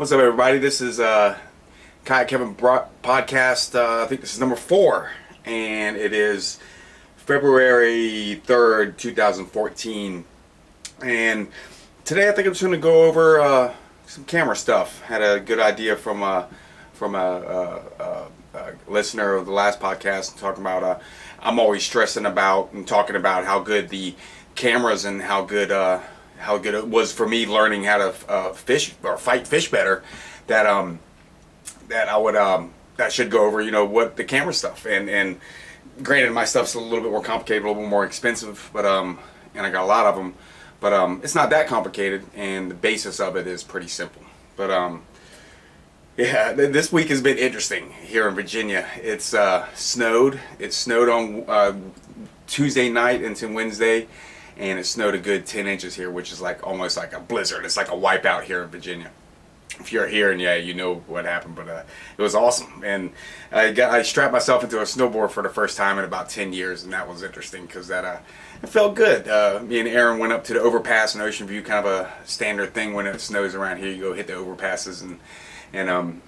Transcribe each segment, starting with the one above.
What's up, everybody? This is Kayak Kevin podcast. I think this is number 4, and it is February 3rd, 2014. And today, I think I'm just going to go over some camera stuff. Had a good idea from a listener of the last podcast talking about I'm always stressing about and talking about how good the cameras and how good it was for me learning how to fish or fight fish better. That that should go over what the camera stuff, and granted my stuff's a little bit more complicated, a little bit more expensive, but and I got a lot of them, but it's not that complicated, and the basis of it is pretty simple. But yeah, this week has been interesting here in Virginia. It's snowed. It snowed on Tuesday night into Wednesday, and it snowed a good 10 inches here, which is like almost like a blizzard. It's like a wipeout here in Virginia. If you're here, and yeah, you know what happened, but it was awesome. And I strapped myself into a snowboard for the first time in about 10 years, and that was interesting because it felt good. Me and Aaron went up to the overpass in Ocean View, kind of a standard thing when it snows around here. You go hit the overpasses, and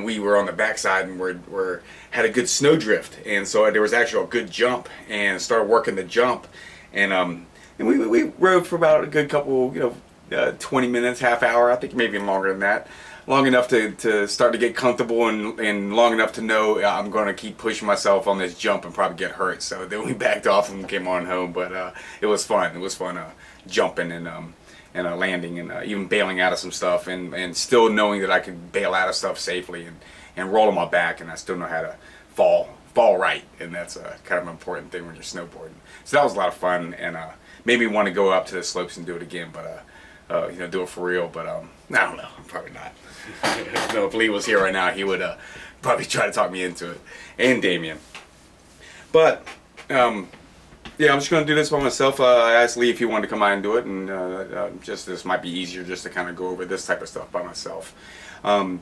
we were on the backside and had a good snowdrift, and so there was actually a good jump, and started working the jump, and we rode for about a good couple, 20 minutes, half hour, I think maybe even longer than that. Long enough to start to get comfortable, and long enough to know I'm going to keep pushing myself on this jump and probably get hurt. So then we backed off and came on home, but it was fun. It was fun jumping and landing and even bailing out of some stuff, and still knowing that I could bail out of stuff safely and roll on my back, and I still know how to fall right, and that's kind of an important thing when you're snowboarding. So that was a lot of fun, and made me want to go up to the slopes and do it again, but do it for real. But I don't know, probably not. If Lee was here right now, he would probably try to talk me into it, and Damien. But yeah, I'm just going to do this by myself. I asked Lee if he wanted to come by and do it, and just this might be easier just to kind of go over this type of stuff by myself. But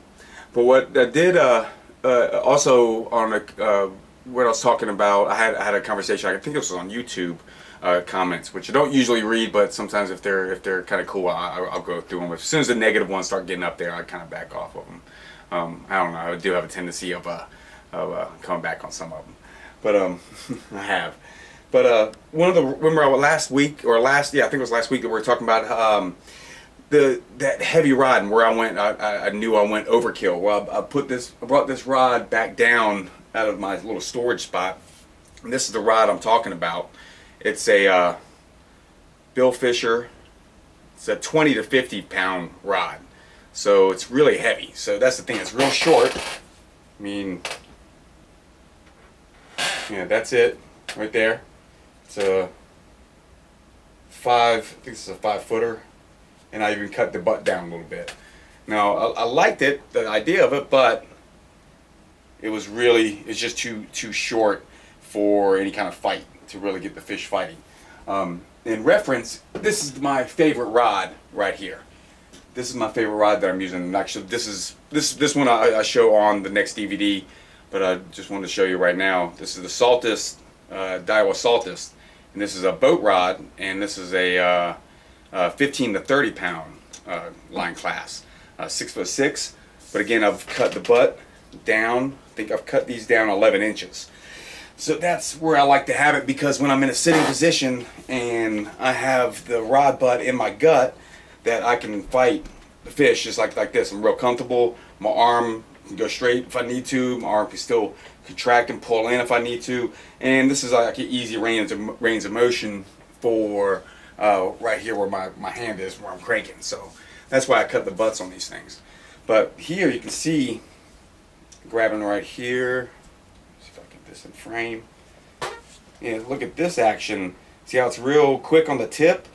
what I did also on what I was talking about, I had a conversation. I think this was on YouTube comments, which I don't usually read, but sometimes if they're kind of cool, I'll go through them. As soon as the negative ones start getting up there, I kind of back off of them. I don't know. I do have a tendency of coming back on some of them, but I have. But one of the, remember last week, I think it was last week, that we were talking about that heavy rod, and where I knew I went overkill. Well, I brought this rod back down out of my little storage spot, and this is the rod I'm talking about. It's a Bill Fisher. It's a 20 to 50 pound rod, so it's really heavy. So that's the thing. It's real short. I mean, yeah, that's it right there. It's a I think this is a 5-footer, and I even cut the butt down a little bit. Now I liked it, the idea of it, but it's just too short for any kind of fight, to really get the fish fighting. In reference, this is my favorite rod right here. This is my favorite rod that I'm using. And actually, this one I show on the next DVD, but I just wanted to show you right now. This is the Saltist, Daiwa Saltist, and this is a boat rod, and this is a 15 to 30 pound line class, 6'6". But again, I've cut the butt down. I think I've cut these down 11 inches. So that's where I like to have it, because when I'm in a sitting position and I have the rod butt in my gut, that I can fight the fish just like this. I'm real comfortable. My arm can go straight if I need to. My arm can still contract and pull in if I need to. And this is like an easy range of motion for right here where my hand is, where I'm cranking. So that's why I cut the butts on these things. But here you can see, grabbing right here. This in frame, and look at this action. See how it's real quick on the tip?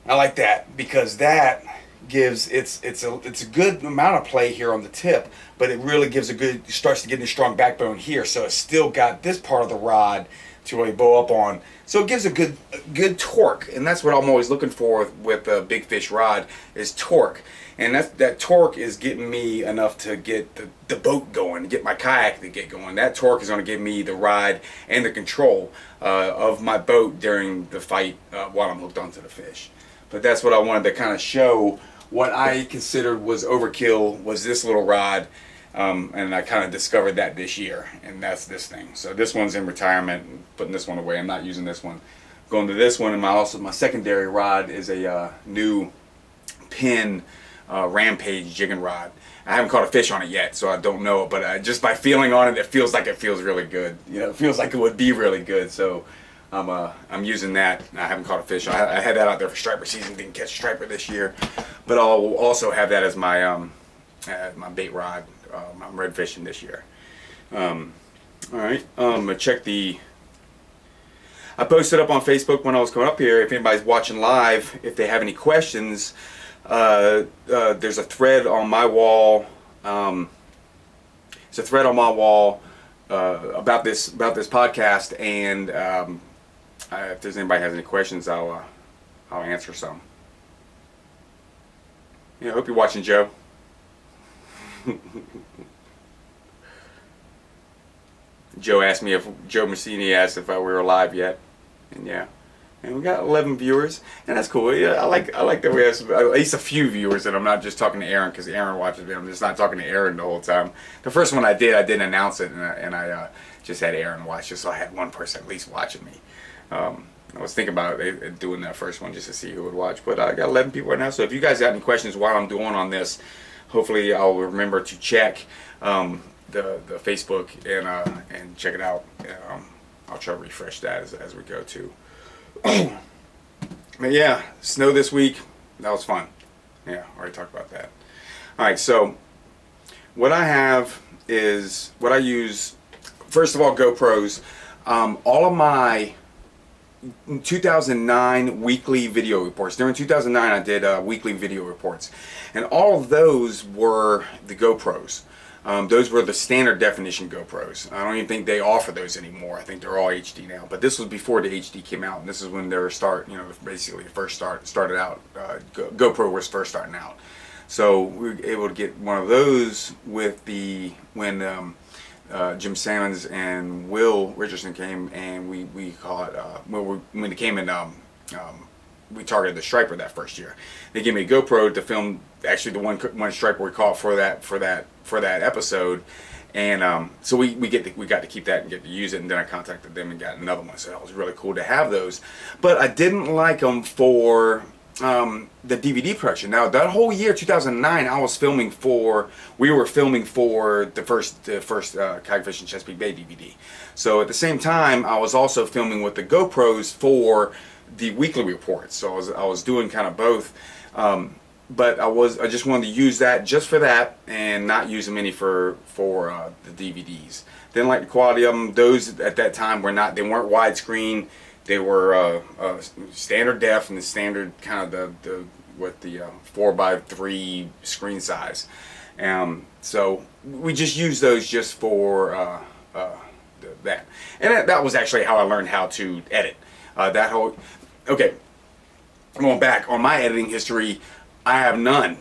I like that, because that gives it's a good amount of play here on the tip, but it really gives starts to get a strong backbone here, so it's still got this part of the rod to really bow up on. So it gives a good torque, and that's what I'm always looking for with a big fish rod, is torque. And that torque is getting me enough to get the boat going, to get my kayak to get going. That torque is going to give me the ride and the control of my boat during the fight while I'm hooked onto the fish. But that's what I wanted to kind of show what I considered was overkill was this little rod, and I kind of discovered that this year, and that's this thing. So this one's in retirement, and putting this one away. I'm not using this one. Going to this one, and my secondary rod is a new Pin Rampage jigging rod. I haven't caught a fish on it yet, so I don't know, but just by feeling on it, it feels really good. You know, it feels like it would be really good. So I'm using that. I haven't caught a fish. I had that out there for striper season. Didn't catch a striper this year, but I'll also have that as my my bait rod. I'm red fishing this year. All right. Check the. I posted up on Facebook when I was coming up here. If anybody's watching live, if they have any questions, there's a thread on my wall. It's a thread on my wall about this podcast, and if there's anybody has any questions, I'll answer some. Yeah, I hope you're watching, Joe. Joe Massini asked if we were live yet, and yeah, and we got 11 viewers, and that's cool. Yeah, I like that we have at least a few viewers, and I'm not just talking to Aaron because Aaron watches me. I'm just not talking to Aaron the whole time. The first one I didn't announce it, and I just had Aaron watch, just so I had one person at least watching me. I was thinking about doing that first one just to see who would watch, but I got 11 people right now. So if you guys got any questions while I'm doing on this, hopefully I'll remember to check the Facebook and check it out. I'll try to refresh that as we go too. But yeah, snow this week. That was fun. Yeah, already talked about that. All right, so what I have is what I use. First of all, GoPros. All of my 2009 weekly video reports. During 2009, I did weekly video reports, and all of those were the GoPros. Those were the standard definition GoPros. I don't even think they offer those anymore. I think they're all HD now. But this was before the HD came out, and this is when they were basically first started out. GoPro was first starting out. So we were able to get one of those with when Jim Sammons and Will Richardson came, and we caught when they came in. We targeted the striper that first year. They gave me a GoPro to film actually the one striper we caught for that episode, and so we got to keep that and get to use it. And then I contacted them and got another one. So that was really cool to have those. But I didn't like them for the DVD production. Now that whole year 2009, we were filming for the first Kayak Fishing Chesapeake Bay DVD. So at the same time, I was also filming with the GoPros for the weekly reports. So I was doing kind of both, but I just wanted to use that just for that and not use them any for the DVDs. Didn't like the quality of them. Those at that time they weren't widescreen. They were standard def and the standard kind of the 4x3 screen size. So we just used those just for that. And that was actually how I learned how to edit. Okay, going back on my editing history, I have none.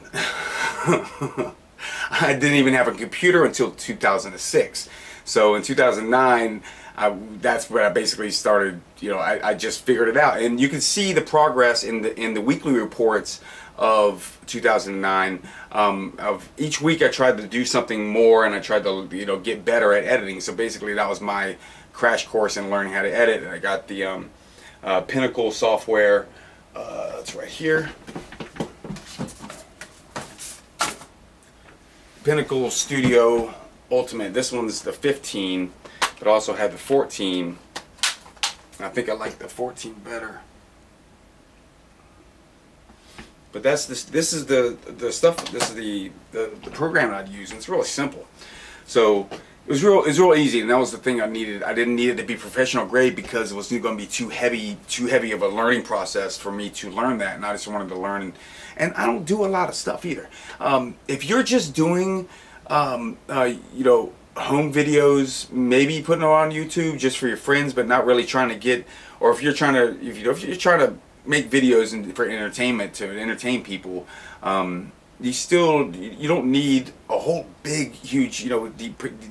I didn't even have a computer until 2006. So in 2009, that's where I basically started. I just figured it out, and you can see the progress in the weekly reports of 2009. Of each week, I tried to do something more, and I tried to get better at editing. So basically, that was my crash course in learning how to edit. And I got the Pinnacle software. It's right here. Pinnacle Studio Ultimate. This one's the 15, but I also had the 14. I think I like the 14 better. But this is the stuff. This is the program I'd use, and it's really simple. So it was real easy, and that was the thing I needed. I didn't need it to be professional grade because it was going to be too heavy of a learning process for me to learn that, and I just wanted to learn. And I don't do a lot of stuff either. If you're just doing, home videos, maybe putting them on YouTube just for your friends, but not really trying to get, or if you're trying to make videos for entertainment to entertain people, you don't need a whole big, huge,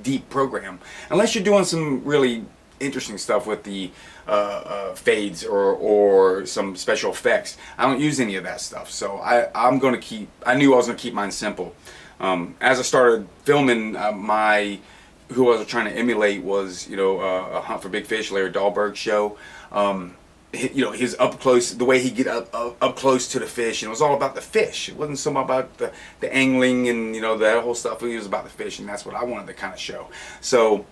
deep program unless you're doing some really interesting stuff with the fades or some special effects. I don't use any of that stuff, so I'm going to keep. I knew I was going to keep mine simple. As I started filming, who I was trying to emulate was, a Hunt for Big Fish, Larry Dahlberg show. His up close, the way he get up close to the fish, and it was all about the fish. It wasn't so much about the angling and that whole stuff. It was about the fish, and that's what I wanted to kind of show. So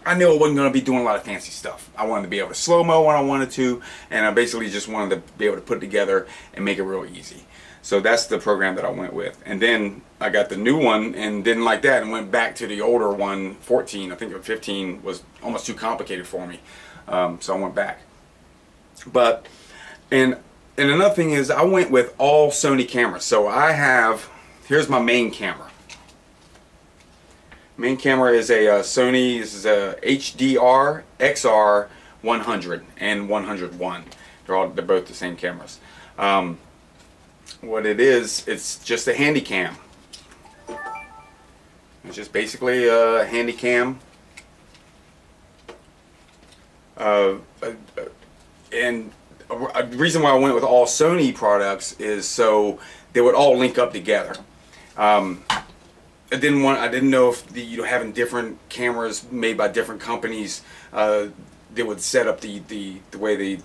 I knew I wasn't going to be doing a lot of fancy stuff. I wanted to be able to slow-mo when I wanted to, and I basically just wanted to be able to put it together and make it real easy. So that's the program that I went with. And then I got the new one and didn't like that and went back to the older one, 14. I think 15 was almost too complicated for me. So I went back. And another thing is I went with all Sony cameras. So here's my main camera. Main camera is a Sony, this is a HDR XR 100 and 101. They're both the same cameras. What it is, it's just a handy cam. It's just basically a handy cam. And a reason why I went with all Sony products is so they would all link up together. I didn't know if having different cameras made by different companies, they would set up the way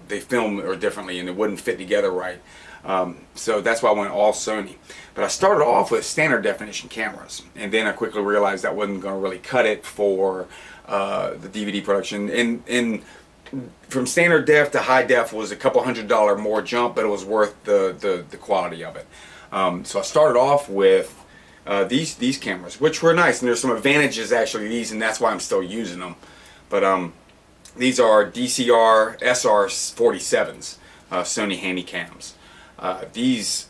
they film or differently, and it wouldn't fit together right. So that's why I went all Sony. But I started off with standard definition cameras, and then I quickly realized that wasn't going to really cut it for the DVD production. And from standard def to high def was a couple $100 more jump, but it was worth the quality of it. So I started off with these cameras, which were nice, and there's some advantages actually to these, and that's why I'm still using them. But these are DCR SR47s, Sony Handycams. These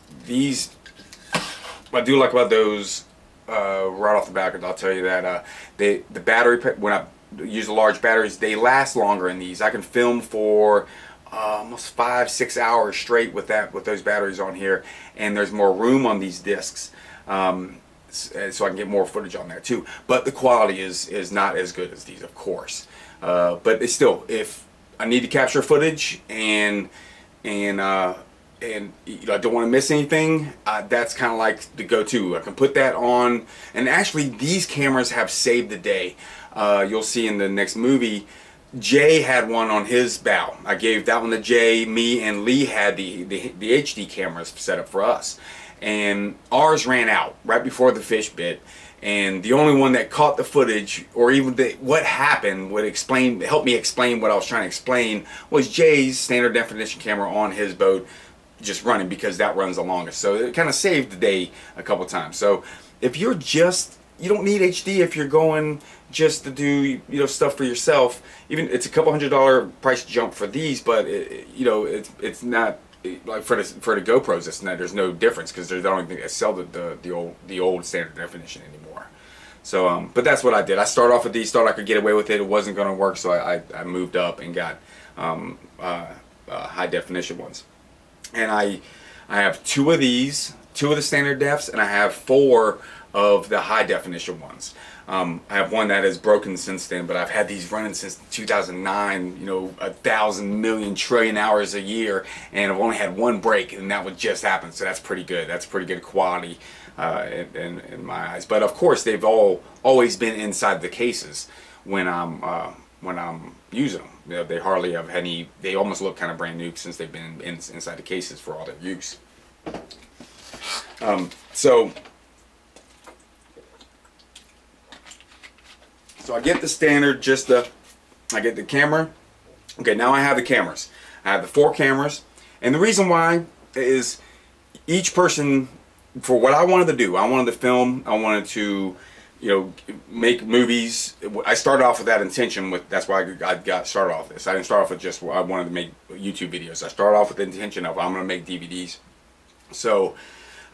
what I do like about those, right off the back, I'll tell you that the battery, when I use the large batteries, they last longer in these. I can film for almost 5-6 hours straight with those batteries on here, and there's more room on these discs, so I can get more footage on there too. But the quality is not as good as these, of course. But it's still, if I need to capture footage and I don't want to miss anything, that's kind of like the go-to. I can put that on, and actually these cameras have saved the day. You'll see in the next movie, Jay had one on his bow. I gave that one to Jay. Me and Lee had the HD cameras set up for us, and ours ran out right before the fish bit. And the only one that caught the footage, or even what happened, would help me explain what I was trying to explain, was Jay's standard definition camera on his boat, just running, because that runs the longest. So it kind of saved the day a couple times. So if you don't need HD if you're going just to do stuff for yourself. Even it's a couple $100 price jump for these, but it's not like for the GoPros. There's no difference, because they don't even sell the old standard definition anymore. So but that's what I did. I started off with these, thought I could get away with it. It wasn't going to work, so I moved up and got high definition ones. And I have 2 of these, 2 of the standard defs, and I have 4 of the high definition ones. I have one that is broken since then, but I've had these running since 2009, 1,000 million trillion hours a year, and I've only had one break, and that would just happen. So that's pretty good. That's pretty good quality in my eyes. But of course, they've always been inside the cases when I'm using them. They hardly have any. They almost look kind of brand new since they've been inside the cases for all their use. So I get the standard, I get the camera. Okay, now I have the cameras. I have the 4 cameras, and the reason why is each person, for what I wanted to do, I wanted to film, I wanted to make movies. I started off with that intention. That's why I got started off this. I didn't start off with just I wanted to make YouTube videos. I started off with the intention of I'm going to make DVDs. So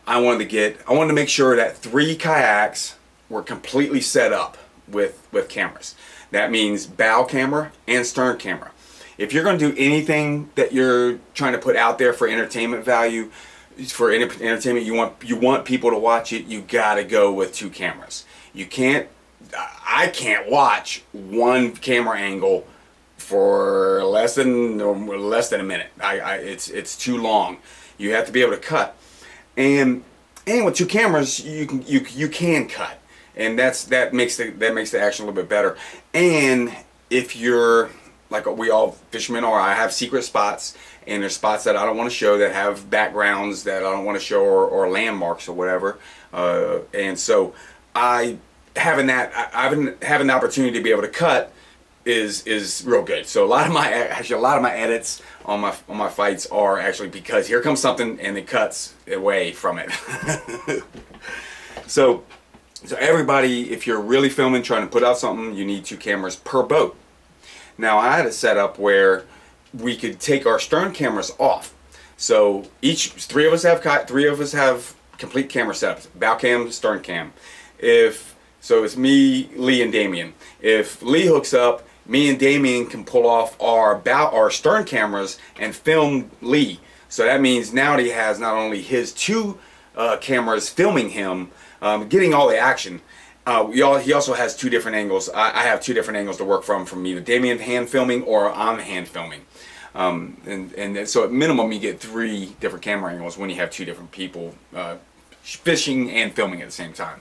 I wanted to make sure that 3 kayaks were completely set up with cameras. That means bow camera and stern camera. If you're going to do anything that you're trying to put out there for entertainment value, for entertainment, you want people to watch it, you got to go with 2 cameras. You can't I can't watch one camera angle for less than a minute. It's too long. You have to be able to cut, and with two cameras you can cut, and that makes the action a little bit better. And if you're like we all fishermen are, I have secret spots, and there's spots that I don't want to show that have backgrounds that I don't want to show, or landmarks or whatever, and so having the opportunity to be able to cut is real good. So a lot of my edits on my fights are actually because here comes something and it cuts away from it. So everybody, if you're really filming, trying to put out something, you need two cameras per boat. Now I had it set up where we could take our stern cameras off. So three of us have complete camera setups: bow cam, stern cam. So it's me, Lee, and Damien. If Lee hooks up, me and Damien can pull off our stern cameras and film Lee. So that means now he has not only his two cameras filming him, getting all the action. He also has two different angles. I have two different angles to work from either Damien hand filming or I'm hand filming. And so at minimum you get 3 different camera angles when you have 2 different people fishing and filming at the same time.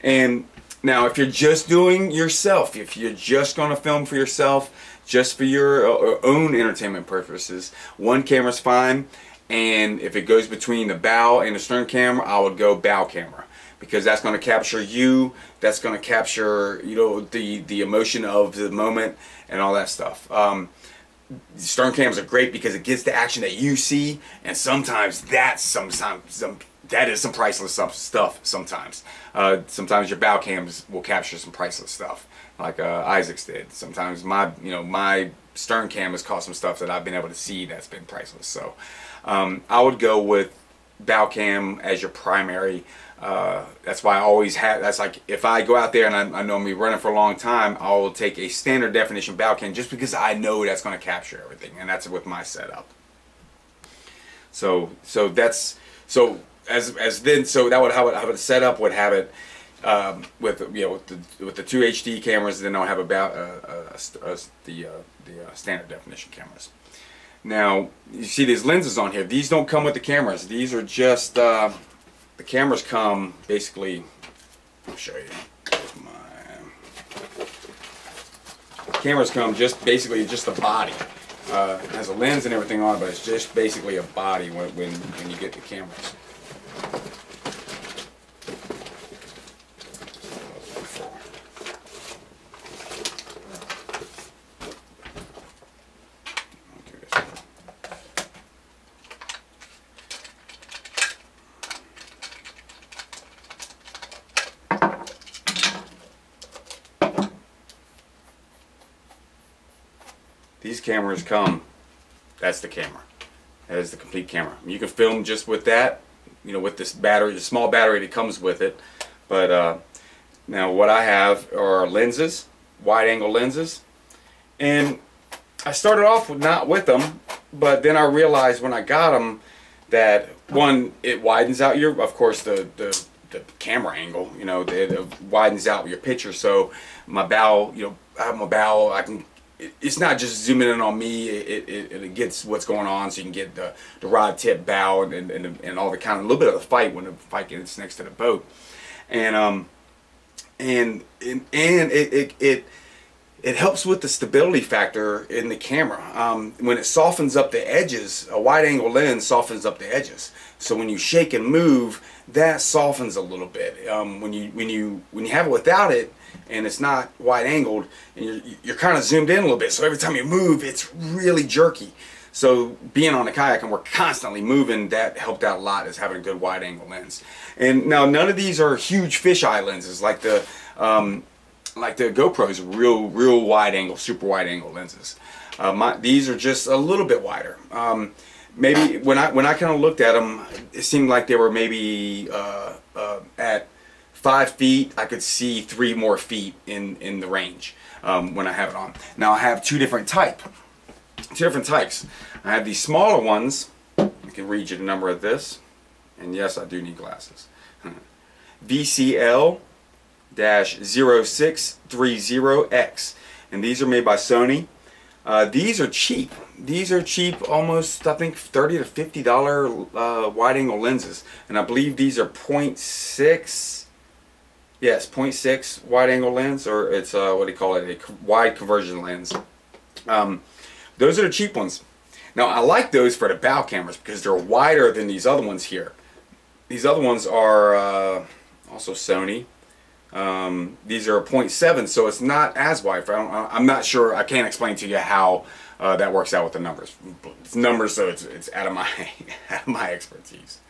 And now if you're just doing yourself, if you're just going to film for yourself, just for your own entertainment purposes, one camera's fine. And if it goes between the bow and the stern camera, I would go bow camera, because that's going to capture you, that's going to capture, you know, the emotion of the moment and all that stuff. Stern cams are great because it gets the action that you see, and sometimes that is some priceless stuff. Sometimes your bow cams will capture some priceless stuff, like Isaac's did. Sometimes my stern cam has caught some stuff that I've been able to see that's been priceless. So I would go with bow cam as your primary. That's why I always have. That's like if I go out there and I know I'm gonna be running for a long time, I'll take a standard definition bow cam just because I know that's going to capture everything, and that's with my setup. So that would how it set up would have it with the 2 HD cameras. Then I'll have about the standard definition cameras. Now you see these lenses on here. These don't come with the cameras. These are just the cameras come basically. I'll show you. Cameras come just basically just the body. It has a lens and everything on it, but it's just basically a body when you get the cameras. These cameras come, that's the camera. That is the complete camera. You can film just with that, with this battery, the small battery that comes with it. But now what I have are lenses, wide angle lenses. And I started off not with them, but then I realized when I got them that, one, it widens out of course, the camera angle, it widens out your picture. So my bow, I have my bow, it's not just zooming in on me, it gets what's going on, so you can get the rod tip, bow, and all the kind of a little bit of the fight when the fight gets next to the boat. And it helps with the stability factor in the camera. When it softens up the edges, a wide angle lens softens up the edges. So when you shake and move, that softens a little bit. When you have it without it, and it's not wide angled, and you're kind of zoomed in a little bit, so every time you move it's really jerky. So being on a kayak and we're constantly moving, that helped out a lot, is having a good wide angle lens. And now none of these are huge fisheye lenses like the GoPros, real wide angle, super wide angle lenses. These are just a little bit wider. Maybe when I kind of looked at them, it seemed like they were maybe at 5 feet. I could see 3 more feet in the range when I have it on. Now I have two different types. I have these smaller ones. I can read you the number of this, and yes, I do need glasses. VCL 0630X, and these are made by Sony. These are cheap. These are cheap, almost I think $30 to $50 wide-angle lenses, and I believe these are 0.6. Yes, 0.6 wide-angle lens, or it's what do you call it? A wide conversion lens. Those are the cheap ones. Now I like those for the bow cameras because they're wider than these other ones here. These other ones are also Sony. These are 0.7, so it's not as wide. I'm not sure. I can't explain to you how that works out with the numbers. It's numbers, so it's out of my out of my expertise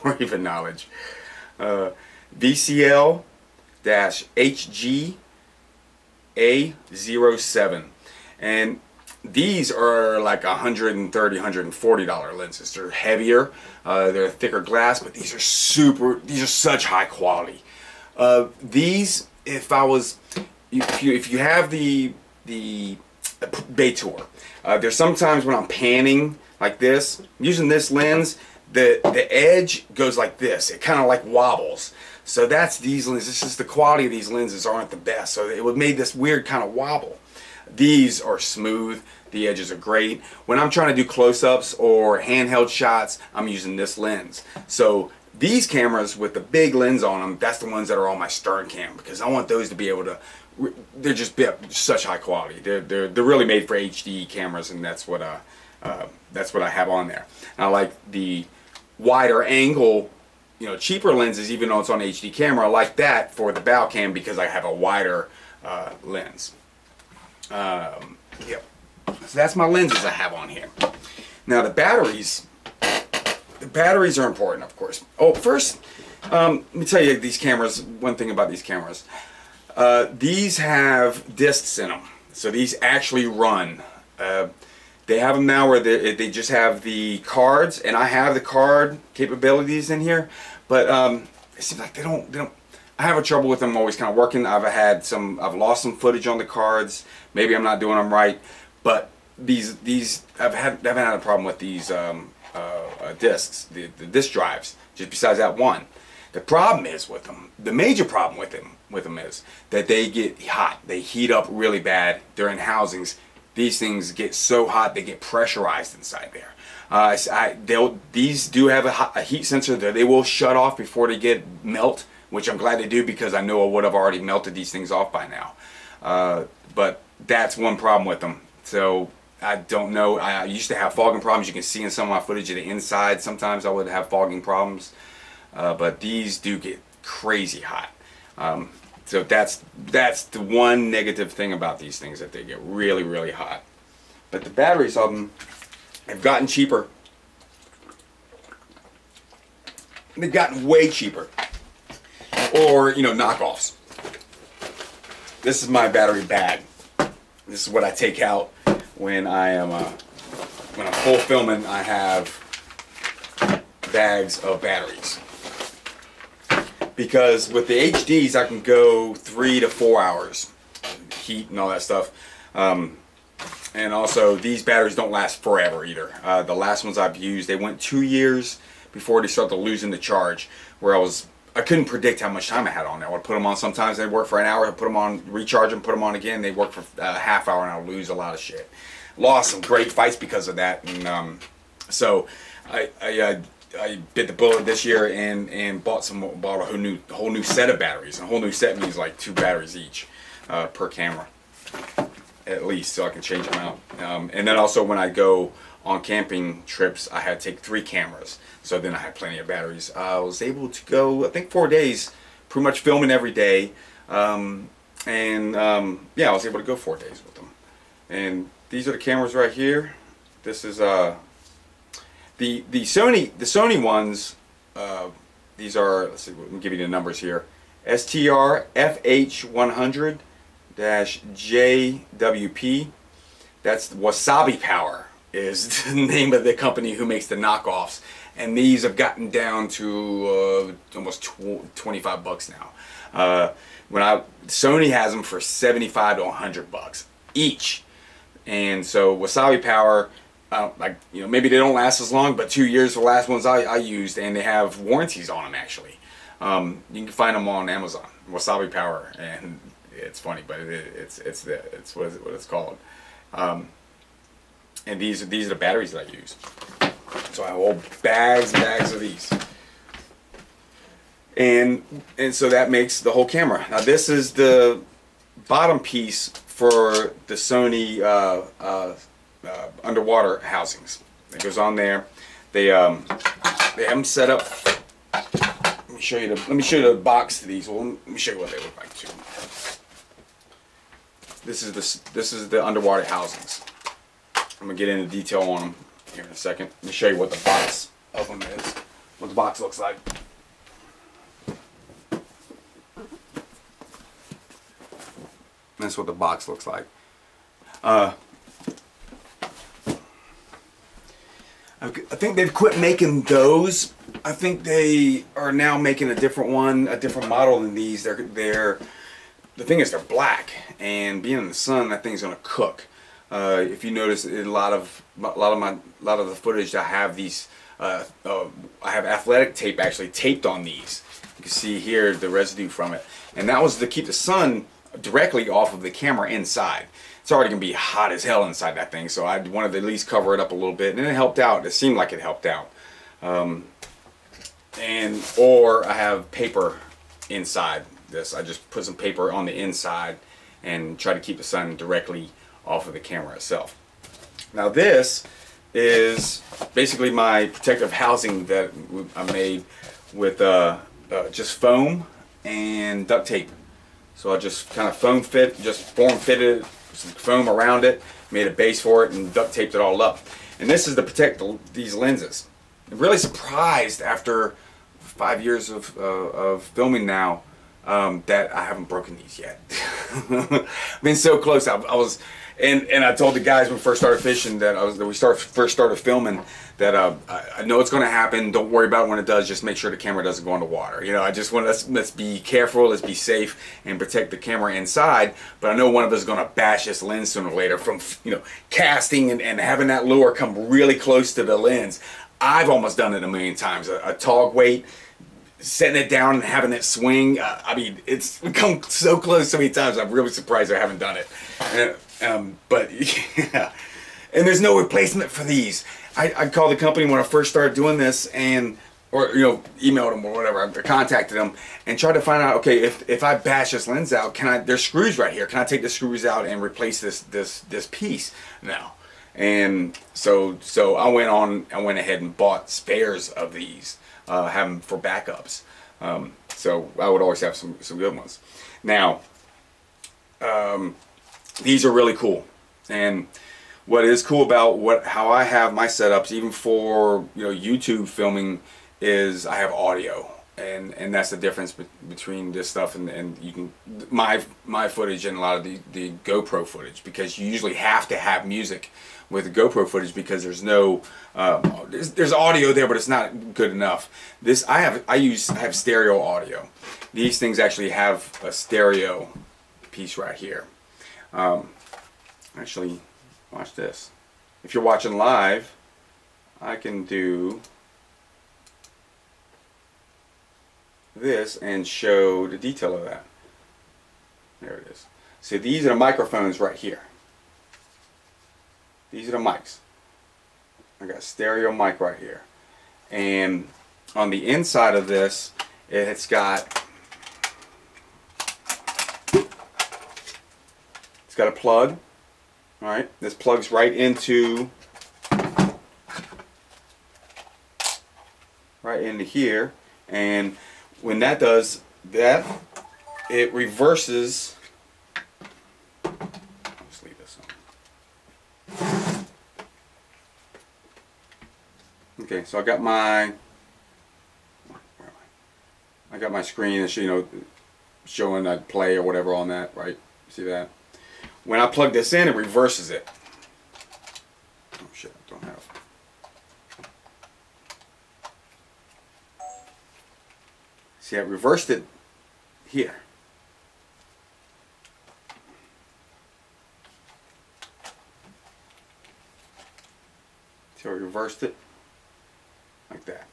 or even knowledge. VCL-HG-A07, and these are like $130, $140 lenses. They're heavier, they're thicker glass, but these are such high quality. These, if you have the Bay-Tour, there's sometimes when I'm panning like this, using this lens, the edge goes like this. It kind of like wobbles. So that's these lenses. It's just the quality of these lenses aren't the best. So it would made this weird kind of wobble. These are smooth. The edges are great. When I'm trying to do close-ups or handheld shots, I'm using this lens. So these cameras with the big lens on them, that's the ones that are on my stern cam, because I want those to be able to, they're just such high quality. They're really made for HD cameras, and that's what I have on there. And I like the wider angle, you know, cheaper lenses, even though it's on HD camera. I like that for the bow cam because I have a wider lens. Yep. So that's my lenses I have on here. Now the batteries are important, of course. Oh, first, let me tell you these cameras, one thing about these cameras. These have discs in them, so these actually run. They have them now where they just have the cards, and I have the card capabilities in here, but it seems like they don't. I have a trouble with them always kind of working. I've lost some footage on the cards. Maybe I'm not doing them right, but these I've had a problem with these discs, the disc drives. Just besides that one, the problem is with them. The major problem with them is that they get hot. They heat up really bad. They're in housings. These things get so hot they get pressurized inside there. These do have a heat sensor that they will shut off before they get melt, which I'm glad they do because I know I would have already melted these things off by now. But that's one problem with them. So I don't know. I used to have fogging problems. You can see in some of my footage of the inside. Sometimes I would have fogging problems, but these do get crazy hot. So that's the one negative thing about these things, that they get really, really hot. But the batteries of them have gotten cheaper. They've gotten way cheaper, or you know, knockoffs. This is my battery bag. This is what I take out when I am when I'm full filming. I have bags of batteries, because with the HDs I can go 3 to 4 hours, heat and all that stuff. And also these batteries don't last forever either. The last ones I've used, they went 2 years before they started losing the charge, where I couldn't predict how much time I had on there. I would put them on, sometimes they'd work for an hour, I'd put them on, recharge them, put them on again, they'd work for a half hour, and I would lose a lot of shit. Lost some great fights because of that, and so I bit the bullet this year and bought a whole new set of batteries. A whole new set means like 2 batteries each per camera, at least, so I can change them out. And then also when I go on camping trips, I had to take 3 cameras, so then I had plenty of batteries. I was able to go, I think, 4 days, pretty much filming every day, yeah, I was able to go 4 days with them. And these are the cameras right here. This is the Sony ones. These are, let's see, let me give you the numbers here. STR FH100-JWP. That's Wasabi Power is the name of the company who makes the knockoffs, and these have gotten down to almost 25 bucks now. Sony has them for 75 to 100 bucks each, and so Wasabi Power, like, maybe they don't last as long, but 2 years the last ones I used, and they have warranties on them actually. You can find them on Amazon, Wasabi Power, and it's funny, but it's what it's called. And these are the batteries that I use. So I have whole bags and bags of these. And so that makes the whole camera. Now this is the bottom piece for the Sony underwater housings. It goes on there. They have them set up. Let me show you the box to these. Well, let me show you what they look like too. This is the underwater housings. I'm gonna get into detail on them here in a second. Let me show you what the box of them is. What the box looks like. That's what the box looks like. I think they've quit making those. I think they are now making a different one, a different model than these. The thing is, they're black, and being in the sun, that thing's gonna cook. If you notice, a lot of the footage, I have these. I have athletic tape actually taped on these. You can see here the residue from it, and that was to keep the sun directly off of the camera inside. It's already gonna be hot as hell inside that thing, so I wanted to at least cover it up a little bit, and it helped out. It seemed like it helped out. Or I have paper inside this. I just put some paper on the inside and try to keep the sun directly off of the camera itself. Now this is basically my protective housing that I made with just foam and duct tape. So I just kind of form fitted some foam around it, made a base for it, and duct taped it all up. And this is to protect these lenses. I'm really surprised after 5 years of filming now that I haven't broken these yet. I've been so close. I was, and I told the guys when we first started fishing that first started filming that I know it's going to happen. Don't worry about it when it does. Just make sure the camera doesn't go in the water. You know, I just want let's be careful. Let's be safe and protect the camera inside. But I know one of us is going to bash this lens sooner or later from casting and having that lure come really close to the lens. I've almost done it a million times. A tog weight, setting it down and having it swing. I mean, it's come so close so many times. I'm really surprised I haven't done it. But yeah, and there's no replacement for these. I called the company when I first started doing this, or emailed them or whatever. I contacted them and tried to find out, okay, if I bash this lens out, there's screws right here. Can I take the screws out and replace this piece? No. And so I went ahead and bought spares of these, have them for backups. So I would always have some good ones. Now, these are really cool. And what is cool about how I have my setups, even for YouTube filming, is I have audio, and that's the difference between this stuff and you can my footage and a lot of the GoPro footage, because you usually have to have music with the GoPro footage because there's no there's audio there, but it's not good enough. I have stereo audio. These things actually have a stereo piece right here. Actually, watch this. If you're watching live, I can do this and show the detail of that. There it is. So these are the microphones right here. These are the mics. I got a stereo mic right here. And on the inside of this, it's got a plug. Alright, this plugs right into here, and when that does that, it reverses. Let's leave this on. Okay, so I got my screen, showing that play or whatever on that, right? See that? When I plug this in, it reverses it. Oh shit, I don't have. See, I reversed it here. So I reversed it like that.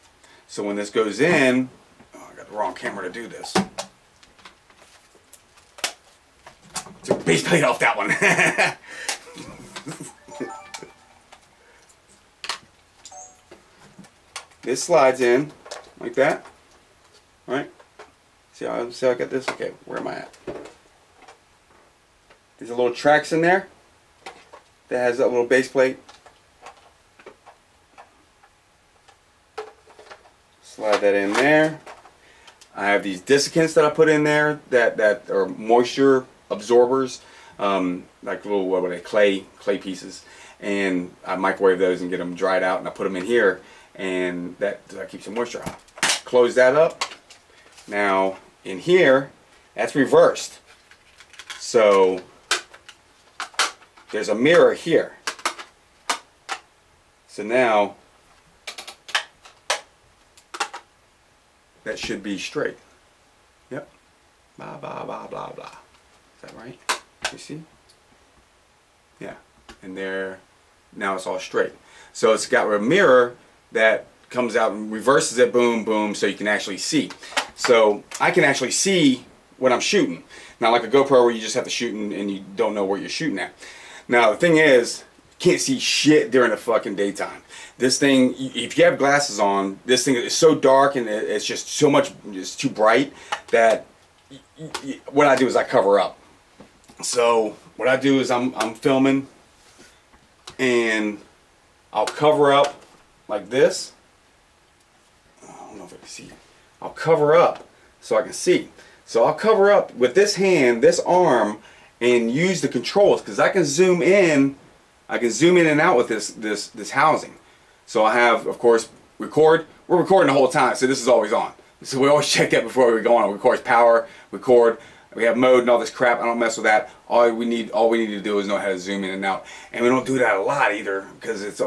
So when this goes in, oh, I got the wrong camera to do this. Took the base plate off that one. This slides in like that. All right. See how I got this? Okay, where am I at? There's a little tracks in there that has that little base plate. Slide that in there. I have these desiccants that I put in there that are moisture absorbers, like little what are they, clay pieces, and I microwave those and get them dried out, and I put them in here, and that keeps the moisture out. Close that up. Now in here, that's reversed. So there's a mirror here. So now that should be straight. Yep. Blah, blah, blah, blah, blah. Is that right? You see? Yeah. And there, now it's all straight. So it's got a mirror that comes out and reverses it, boom, boom, so you can actually see. So I can actually see what I'm shooting. Not like a GoPro where you just have to shoot and you don't know where you're shooting at. Now the thing is, you can't see shit during the fucking daytime. This thing, if you have glasses on, this thing is so dark and it's just so much, it's too bright that what I do is I cover up. So what I do is I'm filming and I'll cover up like this. I don't know if I can see it. I'll cover up so I can see. So I'll cover up with this hand, this arm, and use the controls because I can zoom in. I can zoom in and out with this housing. So I have, of course, record. We're recording the whole time, so this is always on. So we always check that before we go on. We record power, record. We have mode and all this crap. I don't mess with that. All we need to do is know how to zoom in and out. And we don't do that a lot either, because it's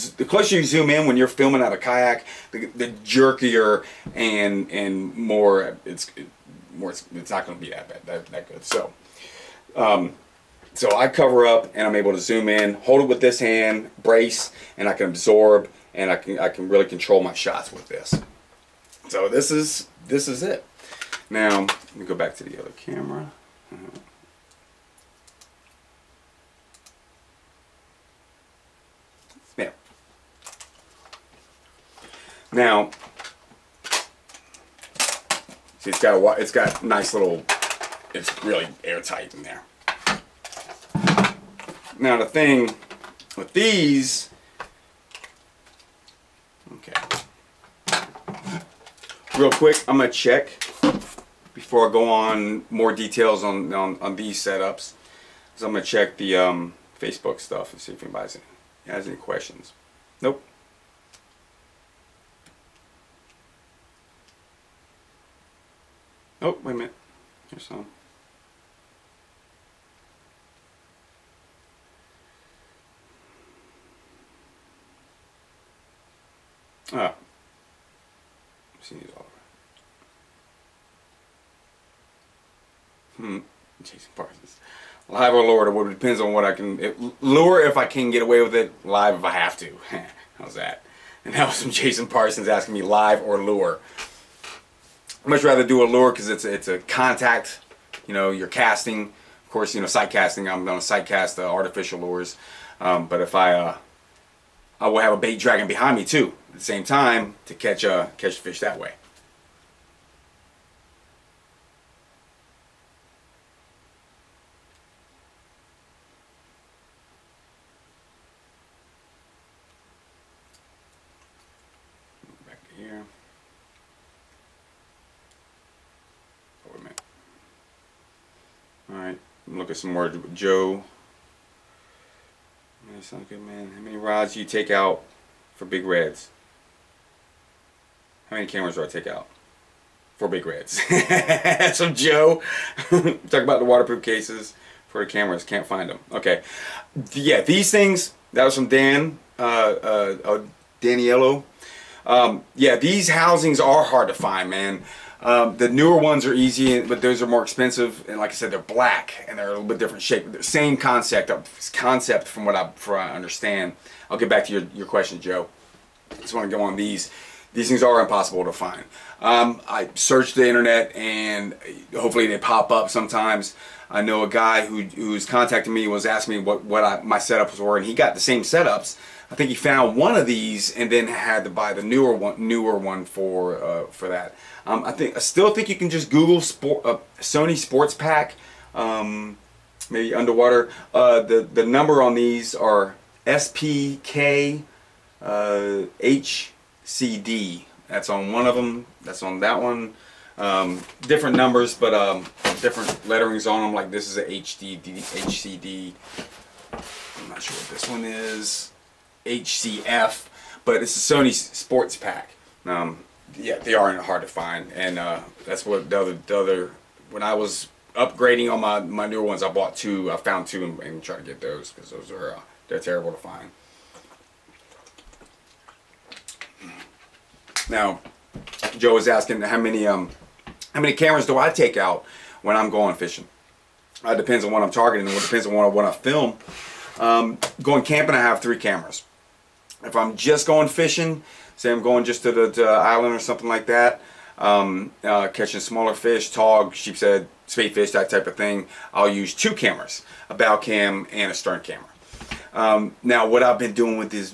the closer you zoom in when you're filming out of kayak, the jerkier and more it's not going to be that good. So so I cover up and I'm able to zoom in, hold it with this hand, brace, and I can absorb, and I can really control my shots with this. So this is it. Now let me go back to the other camera. Yeah. Now, see, it's got nice little. It's really airtight in there. Now the thing with these, okay. Real quick, I'm gonna check before I go on more details on these setups. So I'm gonna check the Facebook stuff and see if anybody has any questions. Nope. Oh, wait a minute. Here's some. Ah. I've seen these all over. Jason Parsons. Live or lure? Well, it depends on what I can. Lure if I can get away with it. Live if I have to. How's that? And that was some Jason Parsons asking me live or lure. I'd much rather do a lure because it's a contact. You know, you're casting. Of course, you know, sight casting. I'm going to sight cast artificial lures. But if I will have a bait dragging behind me too at the same time to catch fish that way. Back to here. Oh, wait a minute. All right, look at some more Joe. That sounds good, man. How many rods do you take out for big reds? How many cameras do I take out for big reds? So Joe, talk about the waterproof cases for the cameras. Can't find them. Okay, yeah, these things. That was from Dan, Daniello. Yeah, these housings are hard to find, man. The newer ones are easy, but those are more expensive, and like I said, they're black and they're a little bit different shape. The same concept from what I understand. I'll get back to your question, Joe. I just want to go on these. these things are impossible to find. I searched the internet, and hopefully they pop up sometimes. I know a guy who's contacting me was asking me what my setups were, and he got the same setups. I think he found one of these and then had to buy the newer one for that. I still think you can just Google Sony Sports Pack, maybe underwater. The number on these are SPK HCD. That's on one of them. That's on that one. Different numbers, but different letterings on them. Like this is a HCD. I'm not sure what this one is. HCF, but it's a Sony Sports Pack. Yeah, they aren't hard to find, and that's what the other. When I was upgrading on my newer ones, I bought two. I found two and tried to get those because those are they're terrible to find. Now, Joe was asking how many cameras do I take out when I'm going fishing. It depends on what I'm targeting, and it depends on what I film. Going camping, I have 3 cameras. If I'm just going fishing, say I'm going just to the island or something like that, catching smaller fish, tog, sheepshead, spadefish, that type of thing, I'll use 2 cameras, a bow cam and a stern camera. Now, what I've been doing with this,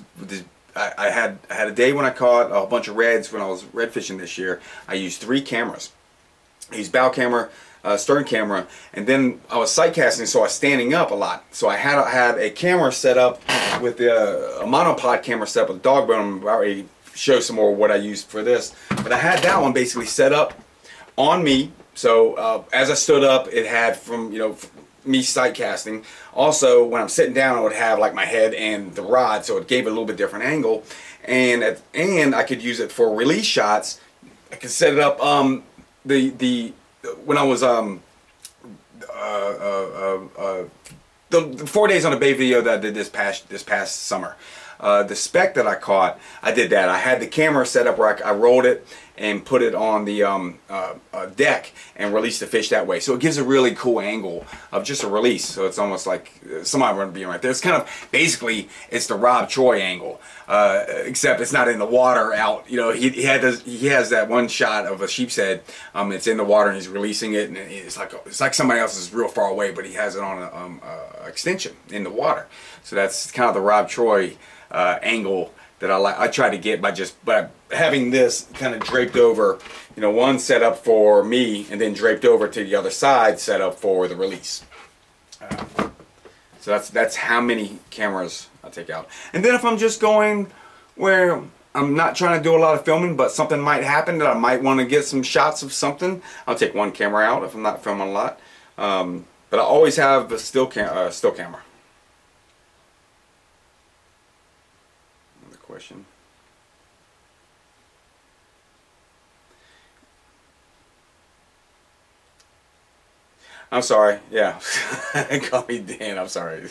I had a day when I caught a bunch of reds when I was red fishing this year. I used 3 cameras. I used bow camera, stern camera, and then I was sight casting, so I was standing up a lot. So I had a camera set up with a monopod camera set up with a dog bone. I'm already show some more what I used for this, but I had that one basically set up on me. So as I stood up, it had from me sight casting. Also, when I'm sitting down, I would have like my head and the rod, so it gave it a little bit different angle. And I could use it for release shots. I could set it up. When I was the 4 days on a bay video that I did this past summer, the speck that I caught, I did that. I had the camera set up where I rolled it and put it on the deck and released the fish that way. So it gives a really cool angle of just a release. So it's almost like somebody being right there. It's kind of basically it's the Rob Troy angle, except it's not in the water out. He has that one shot of a sheep's head. It's in the water and he's releasing it, and it's like somebody else is real far away, but he has it on a extension in the water. So that's kind of the Rob Troy angle that I try to get by having this kind of draped over, one set up for me and then draped over to the other side set up for the release. So that's how many cameras I take out. And then if I'm just going where I'm not trying to do a lot of filming, but something might happen that I might want to get some shots of something, I'll take 1 camera out if I'm not filming a lot. But I always have a still camera. Question. I'm sorry. Yeah. Call me Dan. I'm sorry.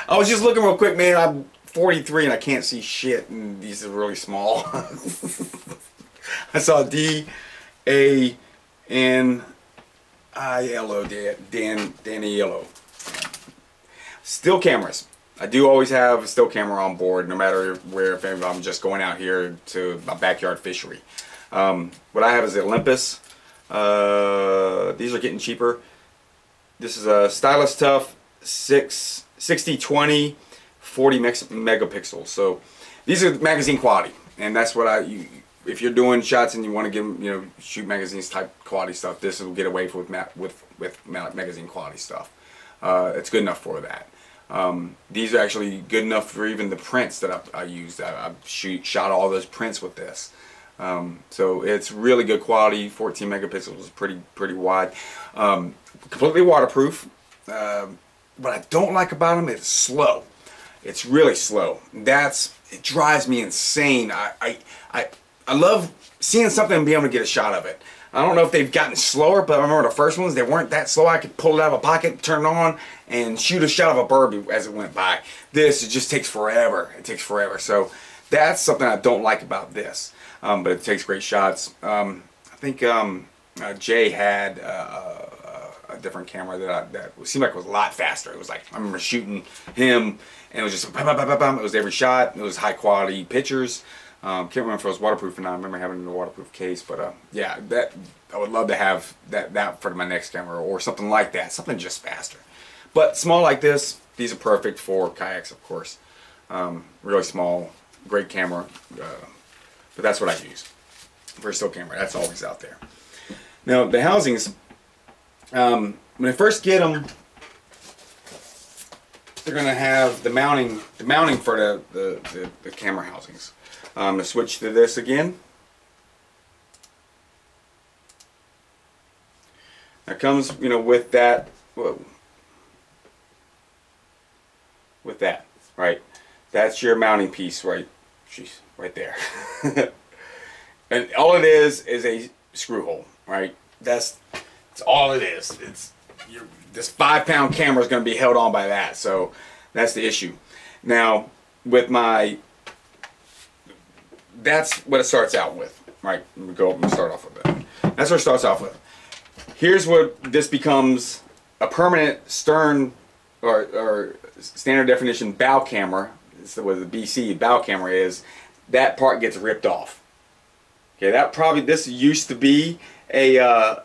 I was just looking real quick, man. I'm 43 and I can't see shit, and these are really small. I saw DANIELO, Daniello. Still cameras. I do always have a still camera on board, no matter where. If I'm just going out here to my backyard fishery. What I have is the Olympus. These are getting cheaper. This is a Stylus Tough 60-20 40 megapixels. So these are magazine quality, and that's what if you're doing shots and you want to give shoot magazines type quality stuff, this will get away with magazine quality stuff. It's good enough for that. These are actually good enough for even the prints that I used. I shot all those prints with this. So it's really good quality. 14 megapixels is pretty wide. Completely waterproof. What I don't like about them, it's slow. It's really slow. It drives me insane. I love seeing something and being able to get a shot of it. I don't know if they've gotten slower, but I remember the first ones, they weren't that slow. I could pull it out of a pocket, turn it on, and shoot a shot of a bird as it went by. This, it just takes forever. It takes forever. So that's something I don't like about this. But it takes great shots. I think Jay had a different camera that seemed like it was a lot faster. It was like, I remember shooting him, and it was just bam, bam, bam, bam, bam. It was every shot. It was high quality pictures. Can't remember if it was waterproof or not. I remember having it in a waterproof case, but yeah, that I would love to have that for my next camera or something like that, something just faster. But small like this, these are perfect for kayaks, of course. Really small, great camera, but that's what I use for a still camera. That's always out there. Now the housings, when I first get them, they're gonna have the mounting for the camera housings. I'm gonna switch to this again. That comes, you know, with that. Whoa. With that, right? That's your mounting piece, right? Jeez, right there. And all it is a screw hole, right? That's all it is. This 5-pound camera is going to be held on by that, so that's the issue. Now, with that's what it starts out with, right? We go up and start off with that. That's what it starts off with. Here's what this becomes: a permanent stern or standard definition bow camera. This is what the BC bow camera is. That part gets ripped off. Okay, this used to be a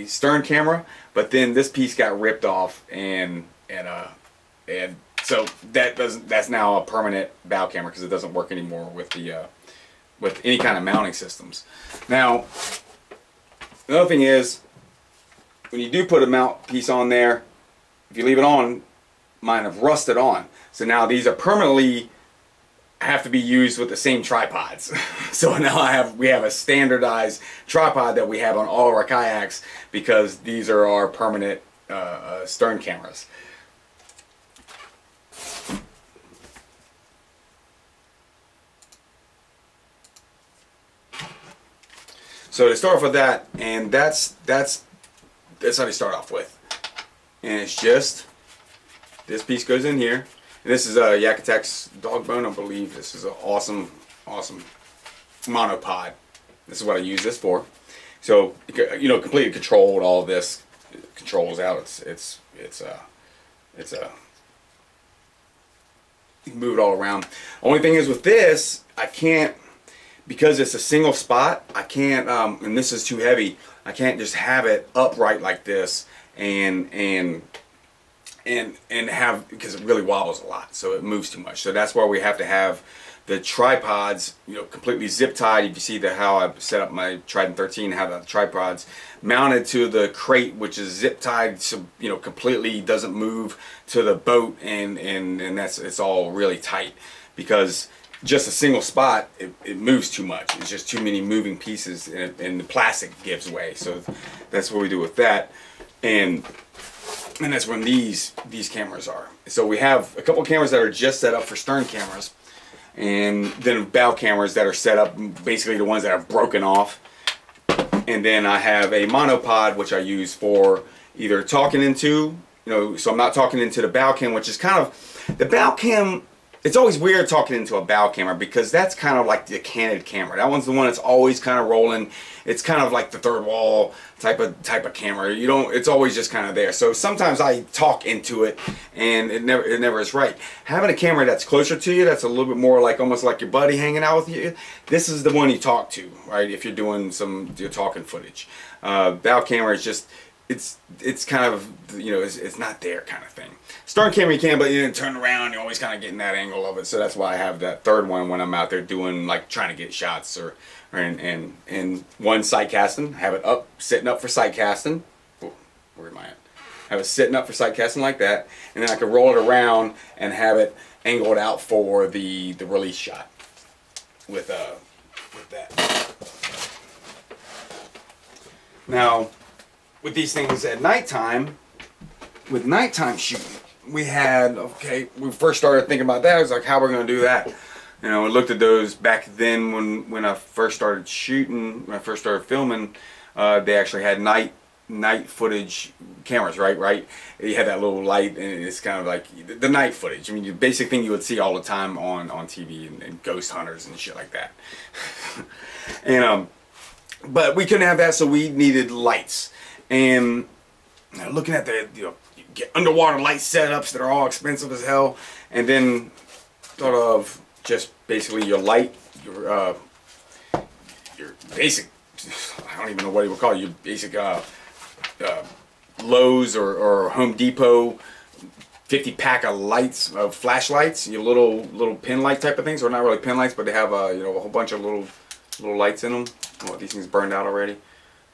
stern camera, but then this piece got ripped off, and so that's now a permanent bow camera because it doesn't work anymore with with any kind of mounting systems. Now, another thing is, when you do put a mount piece on there, if you leave it on, mine have rusted on. So now these are permanently have to be used with the same tripods. So now we have a standardized tripod that we have on all of our kayaks because these are our permanent stern cameras. So to start off with that, and that's how they start off with. And it's just, this piece goes in here. And this is a Yakutek's dog bone, I believe. This is an awesome monopod. This is what I use this for. So, you know, completely controlled. All of this controls out. It's you can move it all around. Only thing is with this, I can't, because it's a single spot, I can't, and this is too heavy, I can't just have it upright like this and have, because it really wobbles a lot, so it moves too much. So that's why we have to have the tripods, you know, completely zip tied. If you see how I set up my Trident 13, have the tripods mounted to the crate, which is zip tied, so you know, completely doesn't move to the boat, and it's all really tight, because just a single spot, it moves too much. It's just too many moving pieces, and the plastic gives way. So that's what we do with that, and that's when these cameras are. So we have a couple of cameras that are just set up for stern cameras, and then bow cameras that are set up, basically the ones that are broken off. And then I have a monopod, which I use for either talking into, you know, so I'm not talking into the bow cam, which is kind of, the bow cam, it's always weird talking into a bow camera, because that's kind of like the candid camera. That one's the one that's always kind of rolling. It's kind of like the third wall type of camera. You don't, it's always just kind of there. So sometimes I talk into it, and it never is right. Having a camera that's closer to you, that's a little bit more like, almost like your buddy hanging out with you, this is the one you talk to, right? If you're doing your talking footage. Bow camera is just, it's kind of, you know, it's not there kind of thing. Stern camera you can, but you didn't turn around, you're always kind of getting that angle of it. So that's why I have that third one when I'm out there doing, like, trying to get shots, or and one sight casting, have it up, sitting up for sight casting. Oh, where am I at? Have it sitting up for sight casting like that, and then I can roll it around and have it angled out for the release shot with that. Now, with these things at nighttime, with nighttime shooting, we first started thinking about that. I was like, how we're going to do that? You know, I looked at those back then when I first started shooting, when I first started filming. They actually had night footage cameras, right? You had that little light, and it's kind of like the night footage. I mean, the basic thing you would see all the time on TV and ghost hunters and shit like that. And but we couldn't have that, so we needed lights. And looking at the, you get underwater light setups that are all expensive as hell, and then thought of just basically your light, your basic, I don't even know what you would call it, your basic Lowe's or Home Depot 50 pack of lights, flashlights, your little pin light type of things, or not really pin lights, but they have you know, a whole bunch of little lights in them. Oh, these things burned out already.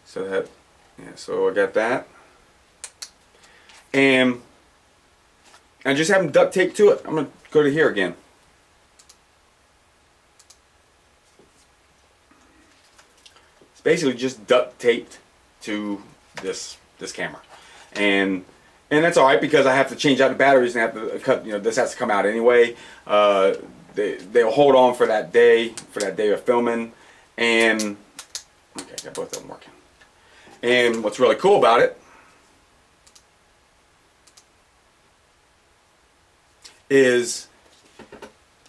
So that, yeah, so I got that, and I just have them duct taped to it. I'm gonna go to here again. It's basically just duct taped to this camera, and that's all right because I have to change out the batteries and have to cut. You know, this has to come out anyway. They'll hold on for that day of filming, and okay, got both of them working. And what's really cool about it is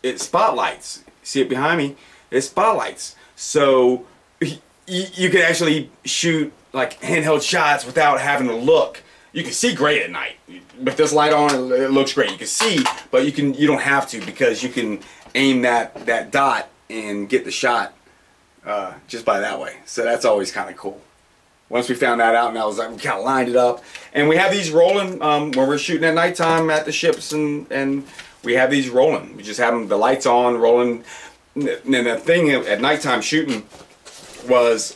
it spotlights. See it behind me? It spotlights. So you can actually shoot like handheld shots without having to look. You can see great at night. With this light on, it looks great. You can see, but you don't have to because you can aim that dot and get the shot just by that way. So that's always kind of cool. Once we found that out, and I was like, we kind of lined it up, and we have these rolling when we're shooting at nighttime at the ships, and we have these rolling. We just have them, the lights on, rolling. And the thing at nighttime shooting was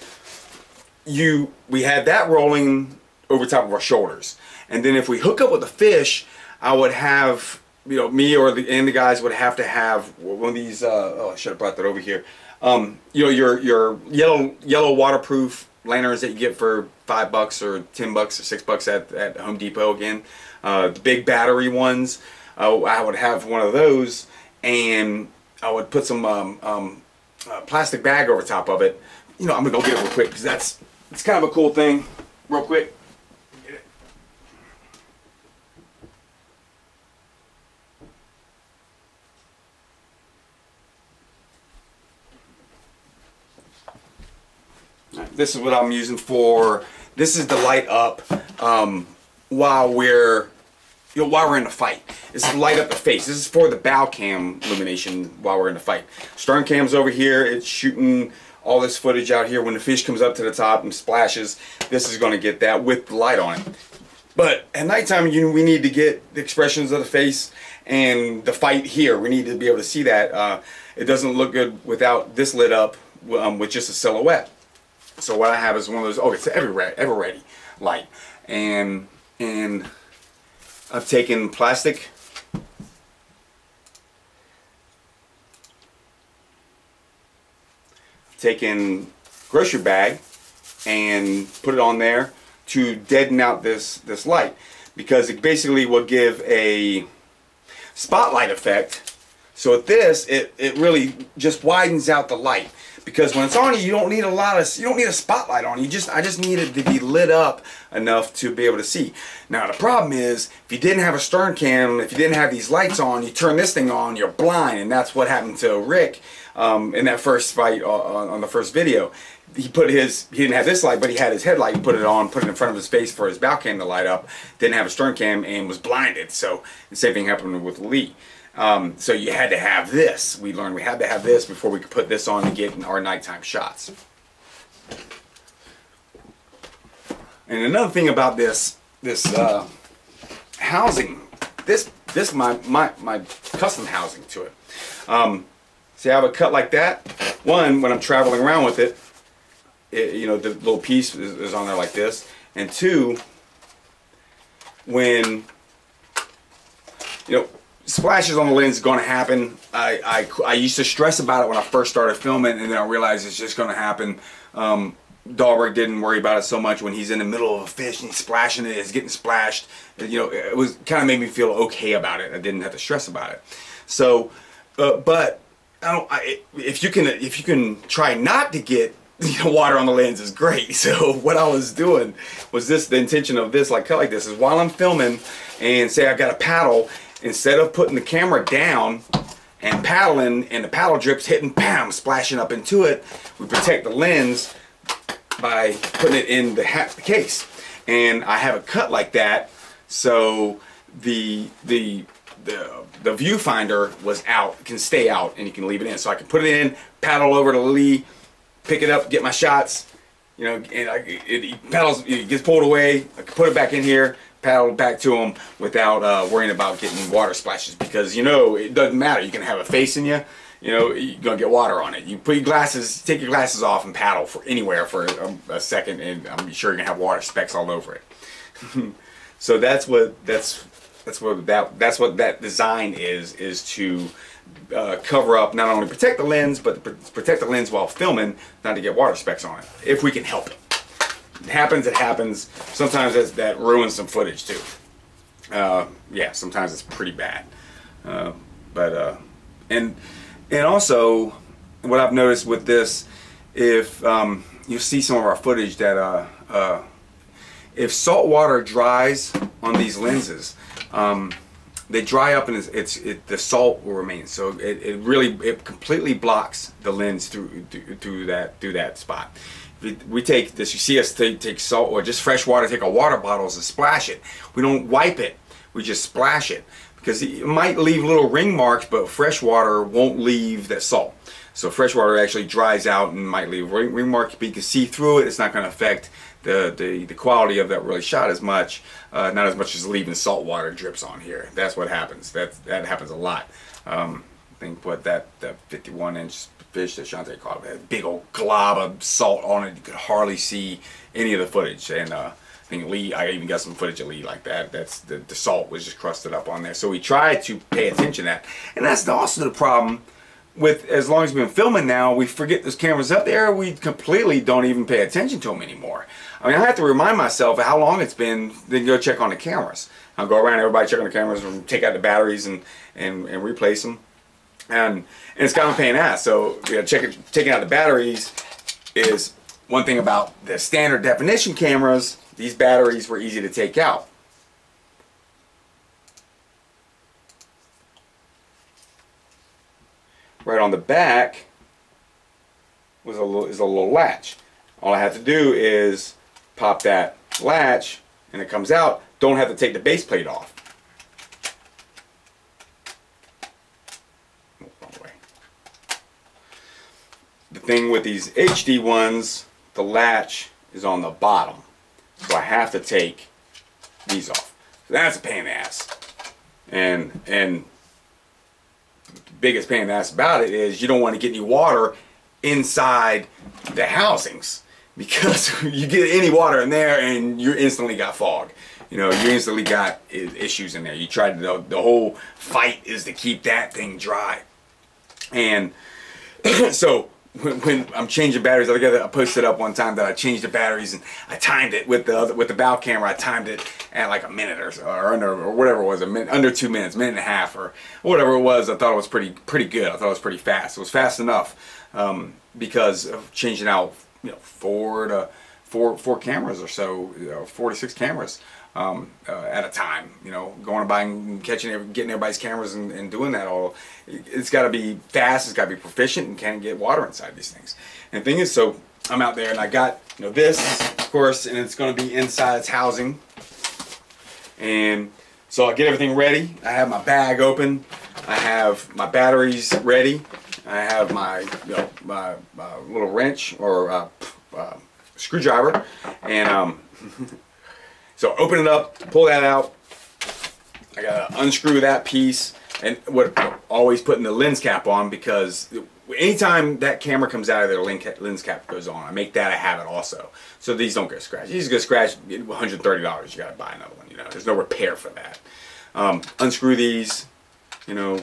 we had that rolling over top of our shoulders, and then if we hook up with the fish, I would have, you know, me or the guys would have to have one of these. Oh, I should have brought that over here. You know, your yellow waterproof lanterns that you get for $5 or $10 or $6 at Home Depot again. The big battery ones. I would have one of those, and I would put some plastic bag over top of it. You know, I'm gonna go get it real quick because it's kind of a cool thing. Real quick. This is what I'm using for. This is to light up while we're in the fight. This is to light up the face. This is for the bow cam illumination while we're in the fight. Stern cam's over here. It's shooting all this footage out here. When the fish comes up to the top and splashes, this is going to get that with the light on it. But at nighttime, we need to get the expressions of the face and the fight here. We need to be able to see that. It doesn't look good without this lit up with just a silhouette. So what I have is one of those, it's ever ready light, and I've taken plastic, grocery bag and put it on there to deaden out this light, because it basically will give a spotlight effect. So with this, it really just widens out the light. Because when it's on you don't need a spotlight on you. I just need it to be lit up enough to be able to see. Now the problem is, if you didn't have a stern cam, if you didn't have these lights on, you turn this thing on, you're blind, and that's what happened to Rick in that first fight on the first video. He didn't have this light, but he had his headlight. He put it on, put it in front of his face for his bow cam to light up. Didn't have a stern cam and was blinded. So the same thing happened with Lee. So you had to have this. We learned we had to have this before we could put this on to get our nighttime shots. And another thing about this housing, this my custom housing to it. See, I have a cut like that. One, when I'm traveling around with it, you know, the little piece is on there like this. And two, when, you know, splashes on the lens is going to happen. I used to stress about it when I first started filming, and then I realized it's just going to happen. Dahlberg didn't worry about it so much when he's in the middle of a fish and he's splashing it, it's getting splashed. You know, it was kind of made me feel okay about it. I didn't have to stress about it. So, but if you can try not to get water on the lens is great. So what I was doing was the intention of this, cut like this, is while I'm filming and say I got a paddle, instead of putting the camera down and paddling and the paddle drips hitting, bam, splashing up into it, we protect the lens by putting it in the case. And I have a cut like that, so the the viewfinder was out, can stay out, and you can leave it in. So I can put it in, paddle over to Lee, pick it up, get my shots. You know, and it paddles, it gets pulled away. I can put it back in here, paddle back to them without worrying about getting water splashes, because you know it doesn't matter. You can have a face in you. You know, you're gonna get water on it. You put your glasses, take your glasses off, and paddle for anywhere for a second, and I'm sure you're gonna have water specks all over it. So that's what that design is to cover up, not only protect the lens, but protect the lens while filming, not to get water specks on it, if we can help it. It happens, it happens. Sometimes that ruins some footage too. Yeah, sometimes it's pretty bad. And also, what I've noticed with this, if you see some of our footage that if salt water dries on these lenses, they dry up and the salt will remain. So it completely blocks the lens through that spot. We take this, you see us take salt or just fresh water, take our water bottles and splash it. We don't wipe it, we just splash it. Because it might leave little ring marks, but fresh water won't leave that salt. So fresh water actually dries out and might leave ring marks, but you can see through it. It's not going to affect the quality of that really shot as much, not as much as leaving salt water drips on here. That's what happens. That happens a lot. I think what that 51-inch fish that Shante caught, had a big old glob of salt on it. You could hardly see any of the footage. And I think Lee, I even got some footage of Lee like that. That's the salt was just crusted up on there. So we tried to pay attention to that. And that's also the problem with, as long as we've been filming now, we forget those cameras up there. We completely don't even pay attention to them anymore. I mean, I have to remind myself of how long it's been, then go check on the cameras. I'll go around, everybody check on the cameras, and take out the batteries and replace them. And it's kind of a pain in the ass. So taking out the batteries is one thing about the standard definition cameras. These batteries were easy to take out. Right on the back is a little latch. All I have to do is pop that latch and it comes out. Don't have to take the base plate off. Oh, wrong way. The thing with these HD ones, the latch is on the bottom. So I have to take these off. So that's a pain in the ass. And the biggest pain in the ass about it is you don't want to get any water inside the housings, because you get any water in there and you instantly got fog. You know, you instantly got issues in there. You tried the whole fight is to keep that thing dry. And so when I'm changing batteries, I posted up one time that I changed the batteries and I timed it with the bow camera. I timed it at like a minute or under, or whatever it was, under 2 minutes, minute and a half or whatever it was. I thought it was pretty good. I thought it was pretty fast. It was fast enough because of changing out, you know, four cameras or so, 4 to 6 cameras at a time. You know, going by and getting everybody's cameras and doing that all. It's got to be fast. It's got to be proficient, and can't get water inside these things. And the thing is, so I'm out there and I got, you know, this, of course, and it's going to be inside its housing. And so I get everything ready. I have my bag open. I have my batteries ready. I have my, you know, my little wrench or screwdriver, and so open it up, pull that out. I gotta unscrew that piece, and what always putting the lens cap on, because anytime that camera comes out of there, the lens cap goes on. I make that a habit also, so these don't get scratched. These get scratched, $130. You gotta buy another one. You know, there's no repair for that. Unscrew these. You know,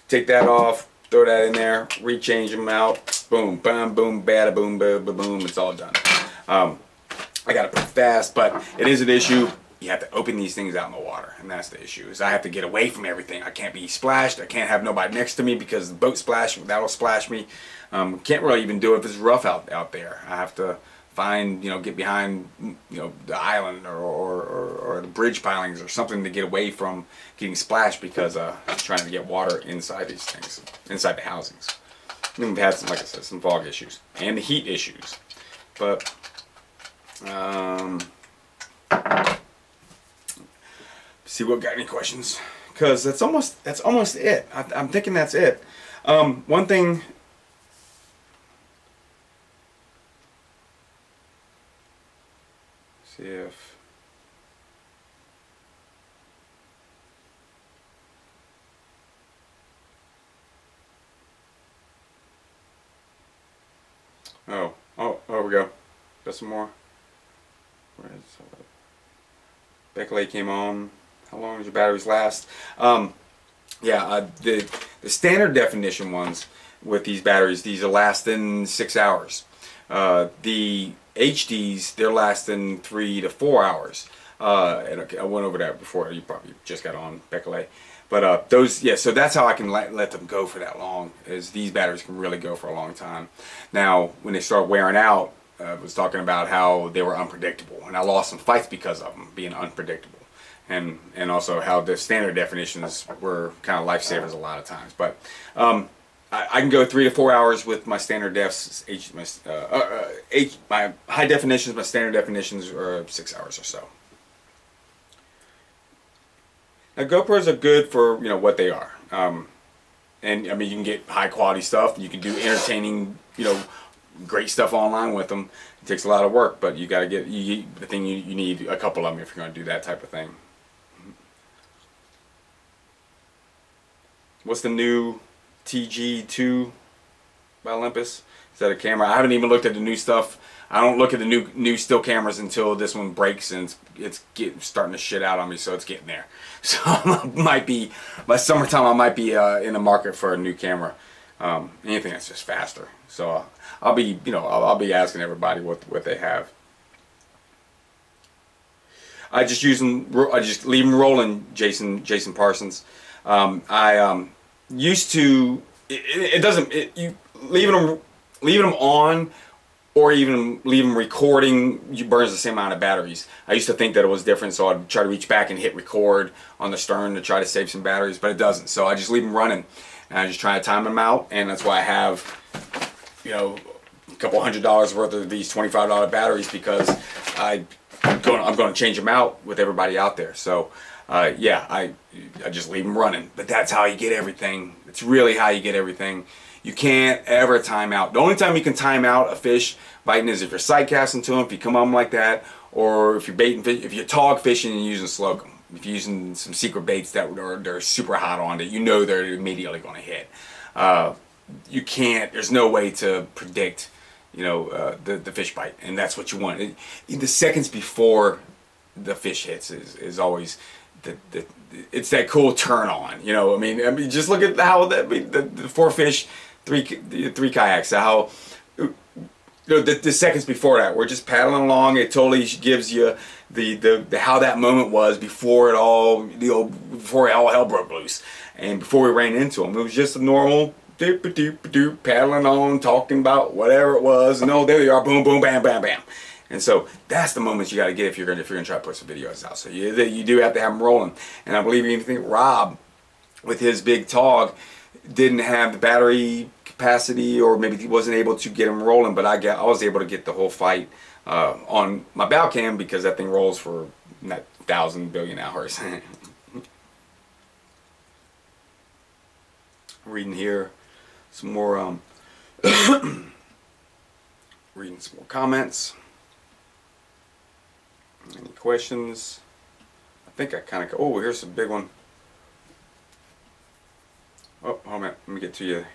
take that off, throw that in there, rechange them out. Boom, bam, boom, bada, boom, boom, boom, boom. It's all done. I got it pretty fast, but it is an issue. You have to open these things out in the water, and that's the issue. Is I have to get away from everything. I can't be splashed. I can't have nobody next to me, because the boat splash, that'll splash me. Can't really even do it if it's rough out there. I have to find, you know, get behind, you know, the island or the bridge pilings or something to get away from getting splashed, because I'm trying to get water inside these things, inside the housings. And we've had some, like I said, some fog issues and the heat issues, but See what got any questions, because that's almost it. I'm thinking that's it. One thing. See if. Oh, we go. Got some more. Where is Beckley came on. How long does your batteries last? Yeah, the standard definition ones with these batteries, these are lasting 6 hours. The HDs, they're lasting 3 to 4 hours. And I went over that before. You probably just got on Beckley. But those, yeah, so that's how I can let them go for that long, is these batteries can really go for a long time. Now, when they start wearing out, I was talking about how they were unpredictable, and I lost some fights because of them being unpredictable. And also how the standard definitions were kind of lifesavers a lot of times. But I can go 3 to 4 hours with my standard defs. My high definitions, my standard definitions are 6 hours or so. Now GoPros are good for what they are, and I mean you can get high quality stuff. You can do entertaining, great stuff online with them. It takes a lot of work, but you got to get the thing. You need a couple of them if you're going to do that type of thing. What's the new TG2 by Olympus? Is that a camera? I haven't even looked at the new stuff. I don't look at the new still cameras until this one breaks and it's starting to shit out on me, so it's getting there. So might be by summertime I might be in the market for a new camera. Anything that's just faster. So I'll be I'll be asking everybody what they have. I just leave them rolling, Jason Parsons. I used to you leaving them on, or even leave them recording, burns the same amount of batteries. I used to think that it was different, so I'd try to reach back and hit record on the stern to try to save some batteries, but it doesn't. So I just leave them running, and I just try to time them out, and that's why I have, a couple $100 worth of these $25 batteries, because I'm going to change them out with everybody out there. So yeah, I just leave them running. But that's how you get everything. It's really how you get everything. You can't ever time out. The only time you can time out a fish biting is if you're sight casting to them, if you come on like that, or if you're baiting fish, if you're tog fishing and using slocum. If you're using some secret baits they're super hot on it, they're immediately going to hit. You can't. There's no way to predict, the fish bite, and that's what you want. The seconds before the fish hits is always it's that cool turn on. I mean, just look at how the 4 fish, three kayaks. How the seconds before that, we're just paddling along. It totally gives you the how that moment was before before all hell broke loose, and before we ran into them. It was just a normal paddling on, talking about whatever it was, and there they are, boom, boom, bam, bam, bam. And so that's the moments you got to get if you're gonna try to put some videos out. So you do have to have them rolling. And I believe even Rob, with his big tog, didn't have the battery capacity, or maybe he wasn't able to get them rolling. But I was able to get the whole fight on my bow cam, because that thing rolls for 1,000 billion hours. Reading here some more reading some more comments. Any questions? I think I kind of... Oh, here's a big one. Oh, hold on. Let me get to you.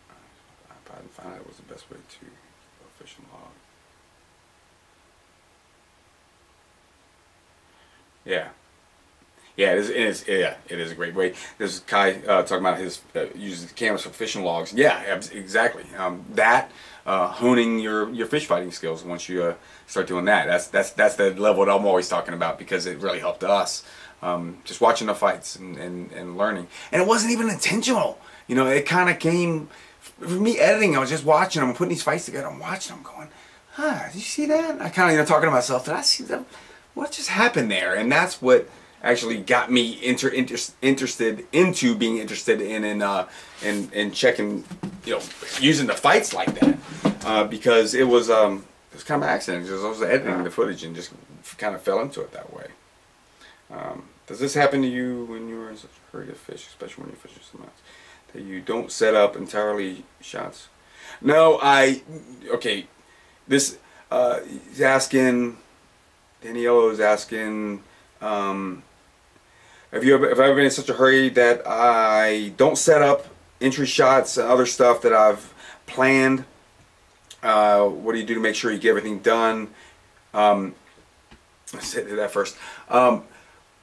I didn't find out what was the best way to go fishing log. Yeah. Yeah, it is a great way. This is Kai talking about his uses cameras for fishing logs. Yeah, exactly. Honing your fish fighting skills once you start doing that. That's the level that I'm always talking about, because it really helped us. Just watching the fights and learning. And it wasn't even intentional. It kind of came from me editing. I was just watching them, putting these fights together. I'm watching them, going, did you see that? I kind of talking to myself. Did I see them? What just happened there? And that's what actually got me interested into being interested in checking, using the fights like that, because it was kind of an accident. I was editing the footage and just kind of fell into it that way. Does this happen to you when you're in such a hurry to fish, especially when you're fishing some amounts, that you don't set up entirely shots? No, okay, this, he's asking, Daniello is asking, have I ever been in such a hurry that I don't set up entry shots and other stuff that I've planned? What do you do to make sure you get everything done? Let's say that first. A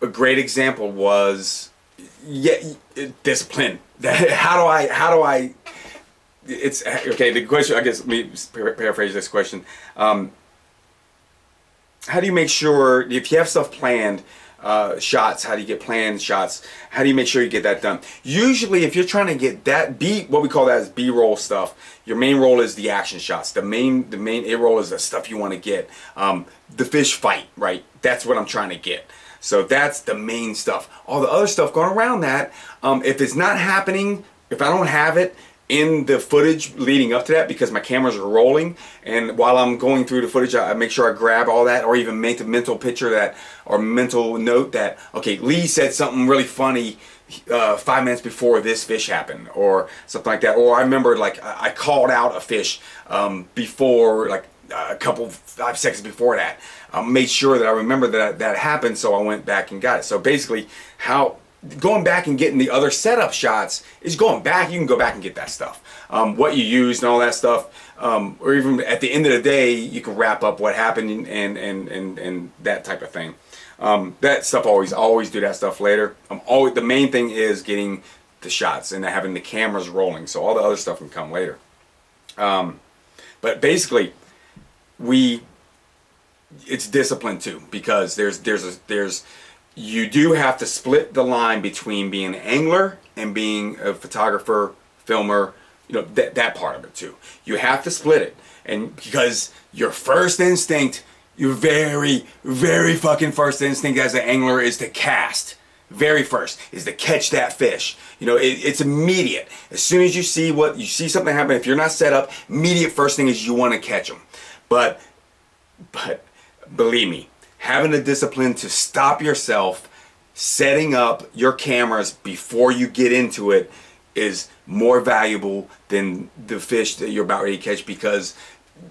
great example was, discipline. How do I? It's okay. The question, I guess, let me paraphrase this question. How do you make sure, if you have stuff planned, shots, how do you get planned shots? How do you make sure you get that done? Usually, if you're trying to get that what we call that is B-roll stuff. Your main roll is the action shots. The main A-roll is the stuff you want to get. The fish fight, right? That's what I'm trying to get. So that's the main stuff. All the other stuff going around that, if it's not happening, if I don't have it in the footage leading up to that, because my cameras are rolling, and while I'm going through the footage, I make sure I grab all that, or even make a mental picture that, or mental note that, okay, Lee said something really funny 5 minutes before this fish happened, or something like that. Or I remember, like, I called out a fish before, like, a couple 5 seconds before that. Made sure that I remember that happened, so I went back and got it. So basically, going back and getting the other setup shots is going back. You can go back and get that stuff, what you used and all that stuff, or even at the end of the day, you can wrap up what happened and that type of thing. That stuff always do that stuff later. The main thing is getting the shots and having the cameras rolling, so all the other stuff can come later. But basically, it's discipline too, because you do have to split the line between being an angler and being a photographer, filmer, you know, that part of it too. You have to split it, and because your first instinct, your very, very fucking first instinct as an angler is to cast. Very first is to catch that fish. You know, it's immediate. As soon as you see something happen, if you're not set up, immediate first thing is you want to catch them. But believe me, having the discipline to stop yourself, setting up your cameras before you get into it is more valuable than the fish that you're about ready to catch, because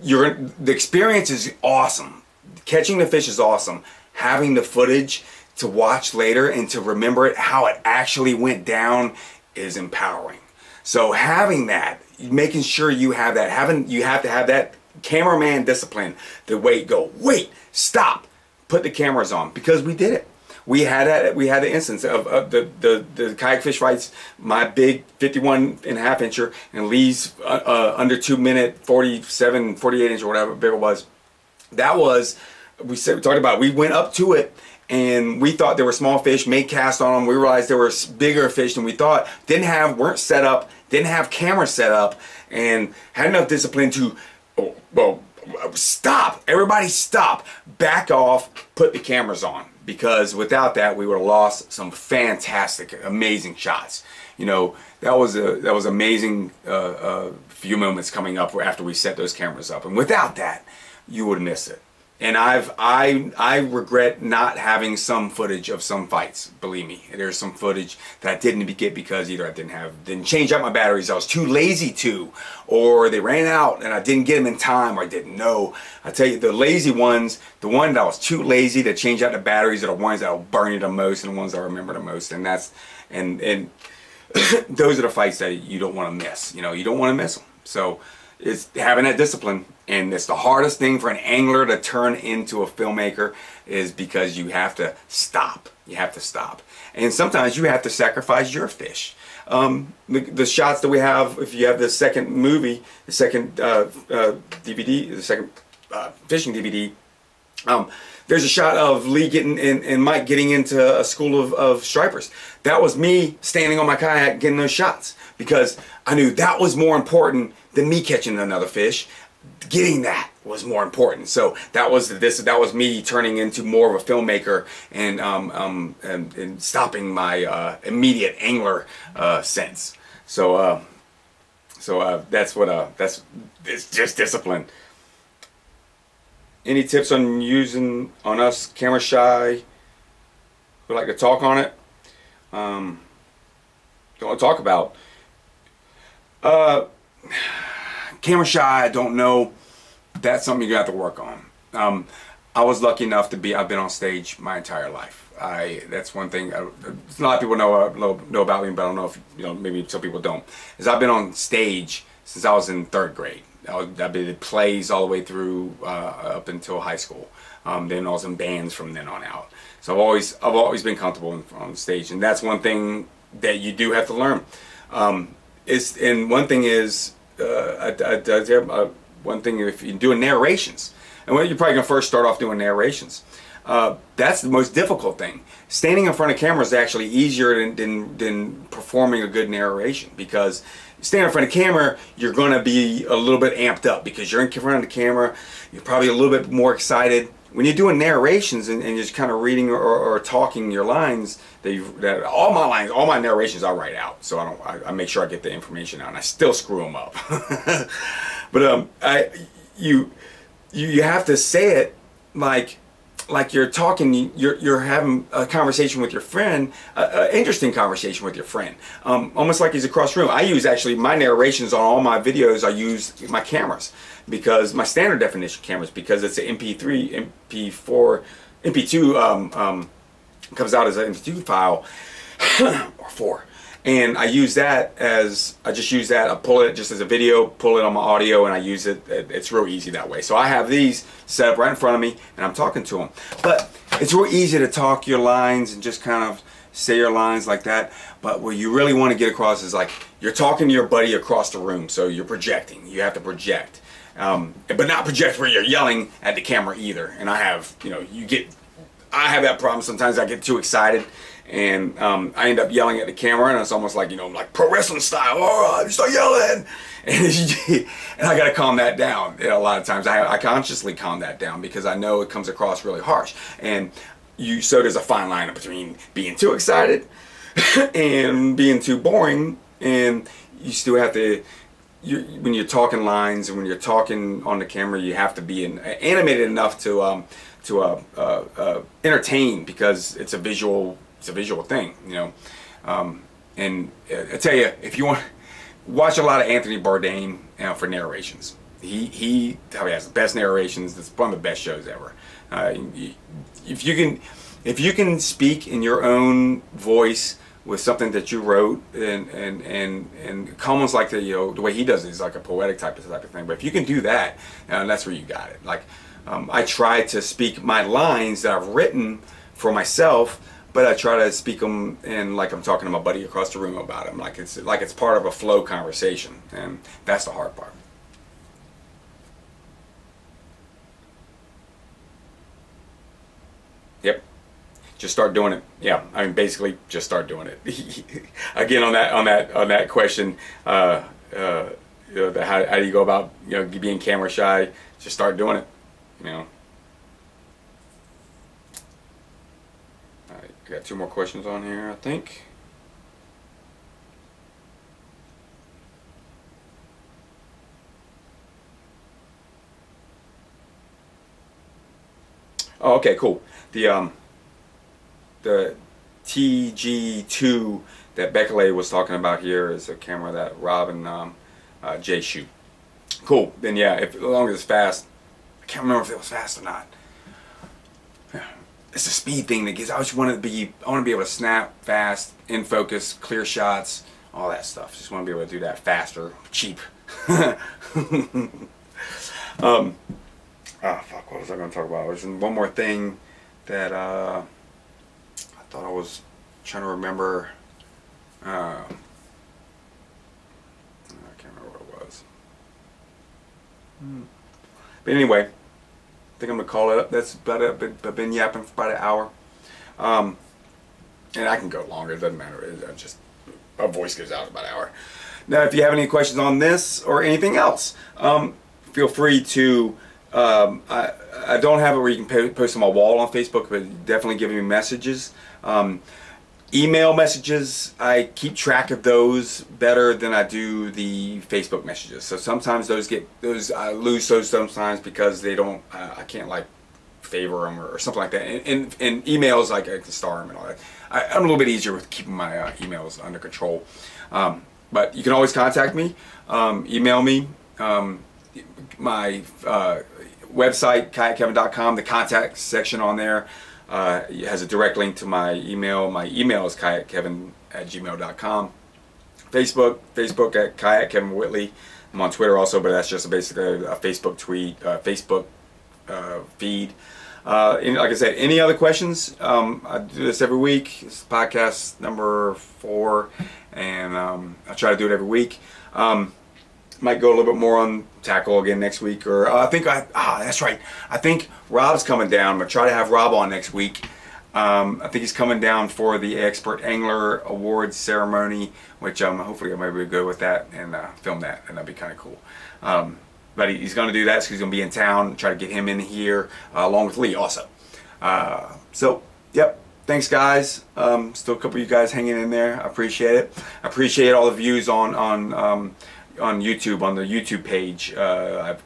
the experience is awesome. Catching the fish is awesome. Having the footage to watch later and to remember it, how it actually went down, is empowering. So having that, making sure you have that, you have to have that cameraman discipline to wait, stop, put the cameras on, because we did it. We had the instance of the kayak fish fights, my big 51.5 incher and Lee's under 2 minute 47, 48 inch or whatever big it was. That was, we talked about, we went up to it and we thought there were small fish, made cast on them. We realized there were bigger fish than we thought, weren't set up, didn't have cameras set up, and had enough discipline to, stop, everybody stop, back off, put the cameras on, because without that we would have lost some fantastic, amazing shots. You know, that was amazing few moments coming up after we set those cameras up, and without that you would have missed it. And I regret not having some footage of some fights. Believe me, there's some footage that I didn't get because either I didn't change out my batteries, I was too lazy to, or they ran out and I didn't get them in time, or I didn't know. I tell you, the lazy ones, the one that I was too lazy to change out the batteries, are the ones that will burn you the most and the ones I remember the most. And and those are the fights that you don't want to miss. You know, you don't want to miss them. So it's having that discipline, and it's the hardest thing for an angler to turn into a filmmaker, is because you have to stop. You have to stop, and sometimes you have to sacrifice your fish. The shots that we have, if you have the second movie, the second DVD, the second fishing DVD, there's a shot of Lee and Mike getting into a school of stripers. That was me standing on my kayak getting those shots, because I knew that was more important than me catching another fish. Getting that was more important. So that was me turning into more of a filmmaker, and stopping my immediate angler sense. So it's just discipline. Any tips on us camera shy we like to talk on it. Don't want to talk about. Camera shy, I don't know. That's something you have to work on. I was lucky enough to be, I've been on stage my entire life. That's one thing, a lot of people know about me, but I don't know if, maybe some people don't. Is I've been on stage since I was in 3rd grade. I've been in plays all the way through up until high school. Then I was in bands from then on out. So I've always been comfortable on stage, and that's one thing that you do have to learn. And one thing is, one thing if you're doing narrations, and you're probably gonna first start off doing narrations. That's the most difficult thing. Standing in front of camera is actually easier than performing a good narration, because standing in front of camera, you're going to be a little bit amped up because you're in front of the camera. You're probably a little bit more excited. When you're doing narrations and you're just kind of reading or talking your lines, all my narrations I write out, so I make sure I get the information out, and I still screw them up. But you have to say it like you're talking, you're having a conversation with your friend, an interesting conversation with your friend, almost like he's across the room. I use actually my narrations on all my videos. I use my cameras, because my standard definition cameras, because it's an MP3, MP4, MP2 comes out as an MP2 file or 4. And I use that I pull it just as a video, pull it on my audio, and I use it. It's real easy that way. So I have these set up right in front of me, and I'm talking to them. But it's real easy to talk your lines and just kind of say your lines like that. But what you really want to get across is like you're talking to your buddy across the room, so you're projecting. You have to project, but not project where you're yelling at the camera either. And I have, I have that problem. Sometimes I get too excited, and I end up yelling at the camera, and it's almost like, like pro wrestling style. Oh, you start yelling, and I got to calm that down. A lot of times I consciously calm that down, because I know it comes across really harsh. And so there's a fine line between being too excited and being too boring. And you still have to, when you're talking lines and when you're talking on the camera, you have to be animated enough to entertain, because it's a visual thing, and I tell you, if you want, watch a lot of Anthony Bourdain for narrations. He has the best narrations. It's one of the best shows ever. If you can speak in your own voice with something that you wrote, and almost like the way he does it is like a poetic type of thing. But if you can do that, that's where you got it. Like I try to speak my lines that I've written for myself, but I try to speak them in like I'm talking to my buddy across the room about them, like it's part of a flow conversation, and that's the hard part. Yep, just start doing it. Yeah, I mean, basically, just start doing it. Again, on that question, how do you go about being camera shy? Just start doing it. I got 2 more questions on here, I think. Oh, okay, cool. The TG2 that Beckley was talking about here is a camera that Rob and Jay shoot. Cool. Then yeah, as long as it's fast. I can't remember if it was fast or not. It's a speed thing that gets. I want to be able to snap fast, in focus, clear shots, all that stuff. Just want to be able to do that faster, cheap. Oh fuck! What was I going to talk about? There's one more thing that I thought I was trying to remember. I can't remember what it was. But anyway, I think I'm gonna call it up. That's about it. I've been yapping for about an hour, and I can go longer. It doesn't matter. My voice goes out about an hour. Now, if you have any questions on this or anything else, feel free to. I don't have it where you can post on my wall on Facebook, but definitely give me messages. Email messages, I keep track of those better than I do the Facebook messages. So sometimes I lose those sometimes because they don't. I can't like favor them or something like that. And emails, like I can star them and all that. I'm a little bit easier with keeping my emails under control. But you can always contact me, email me. My website, kayakkevin.com, the contact section on there has a direct link to my email. My email is kayakkevin@gmail.com. Facebook at Kayak Kevin Whitley. I'm on Twitter also, but that's just basically a Facebook tweet, Facebook feed. And like I said, any other questions? I do this every week. This is podcast number 4, and I try to do it every week. Might go a little bit more on tackle again next week, or that's right. I think Rob's coming down. I'm gonna try to have Rob on next week. I think he's coming down for the Expert Angler Awards ceremony, which hopefully I might be good with that and film that, and that'd be kind of cool. But he's going to do that, so he's going to be in town. Try to get him in here along with Lee also. So, yep. Thanks, guys. Still a couple of you guys hanging in there. I appreciate it. I appreciate all the views on YouTube, on the YouTube page.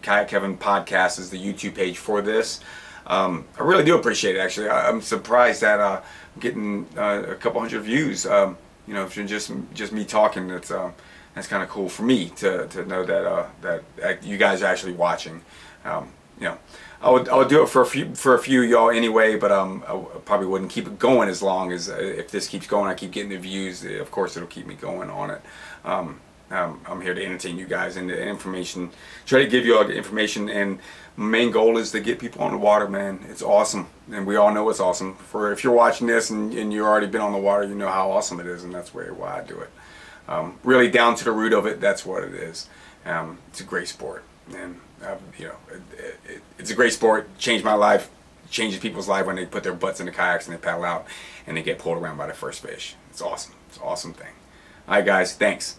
Kayak Kevin Podcast is the YouTube page for this. I really do appreciate it, actually. I'm surprised that I'm getting a couple hundred views. You know, just me talking. That's kind of cool for me to know that you guys are actually watching. You know, I would do it for a few of y'all anyway, but I probably wouldn't keep it going as long as if this keeps going. I keep getting the views. Of course, it'll keep me going on it. I'm here to entertain you guys and the information. Try to give you all the information, and my main goal is to get people on the water, man. It's awesome, and we all know it's awesome. If you're watching this and you've already been on the water, you know how awesome it is, and that's why I do it. Really down to the root of it, that's what it is. It's a great sport, and you know, it's a great sport. Changed my life, changes people's life when they put their butts in the kayaks and they paddle out and they get pulled around by the first fish. It's awesome. It's an awesome thing. All right, guys, thanks.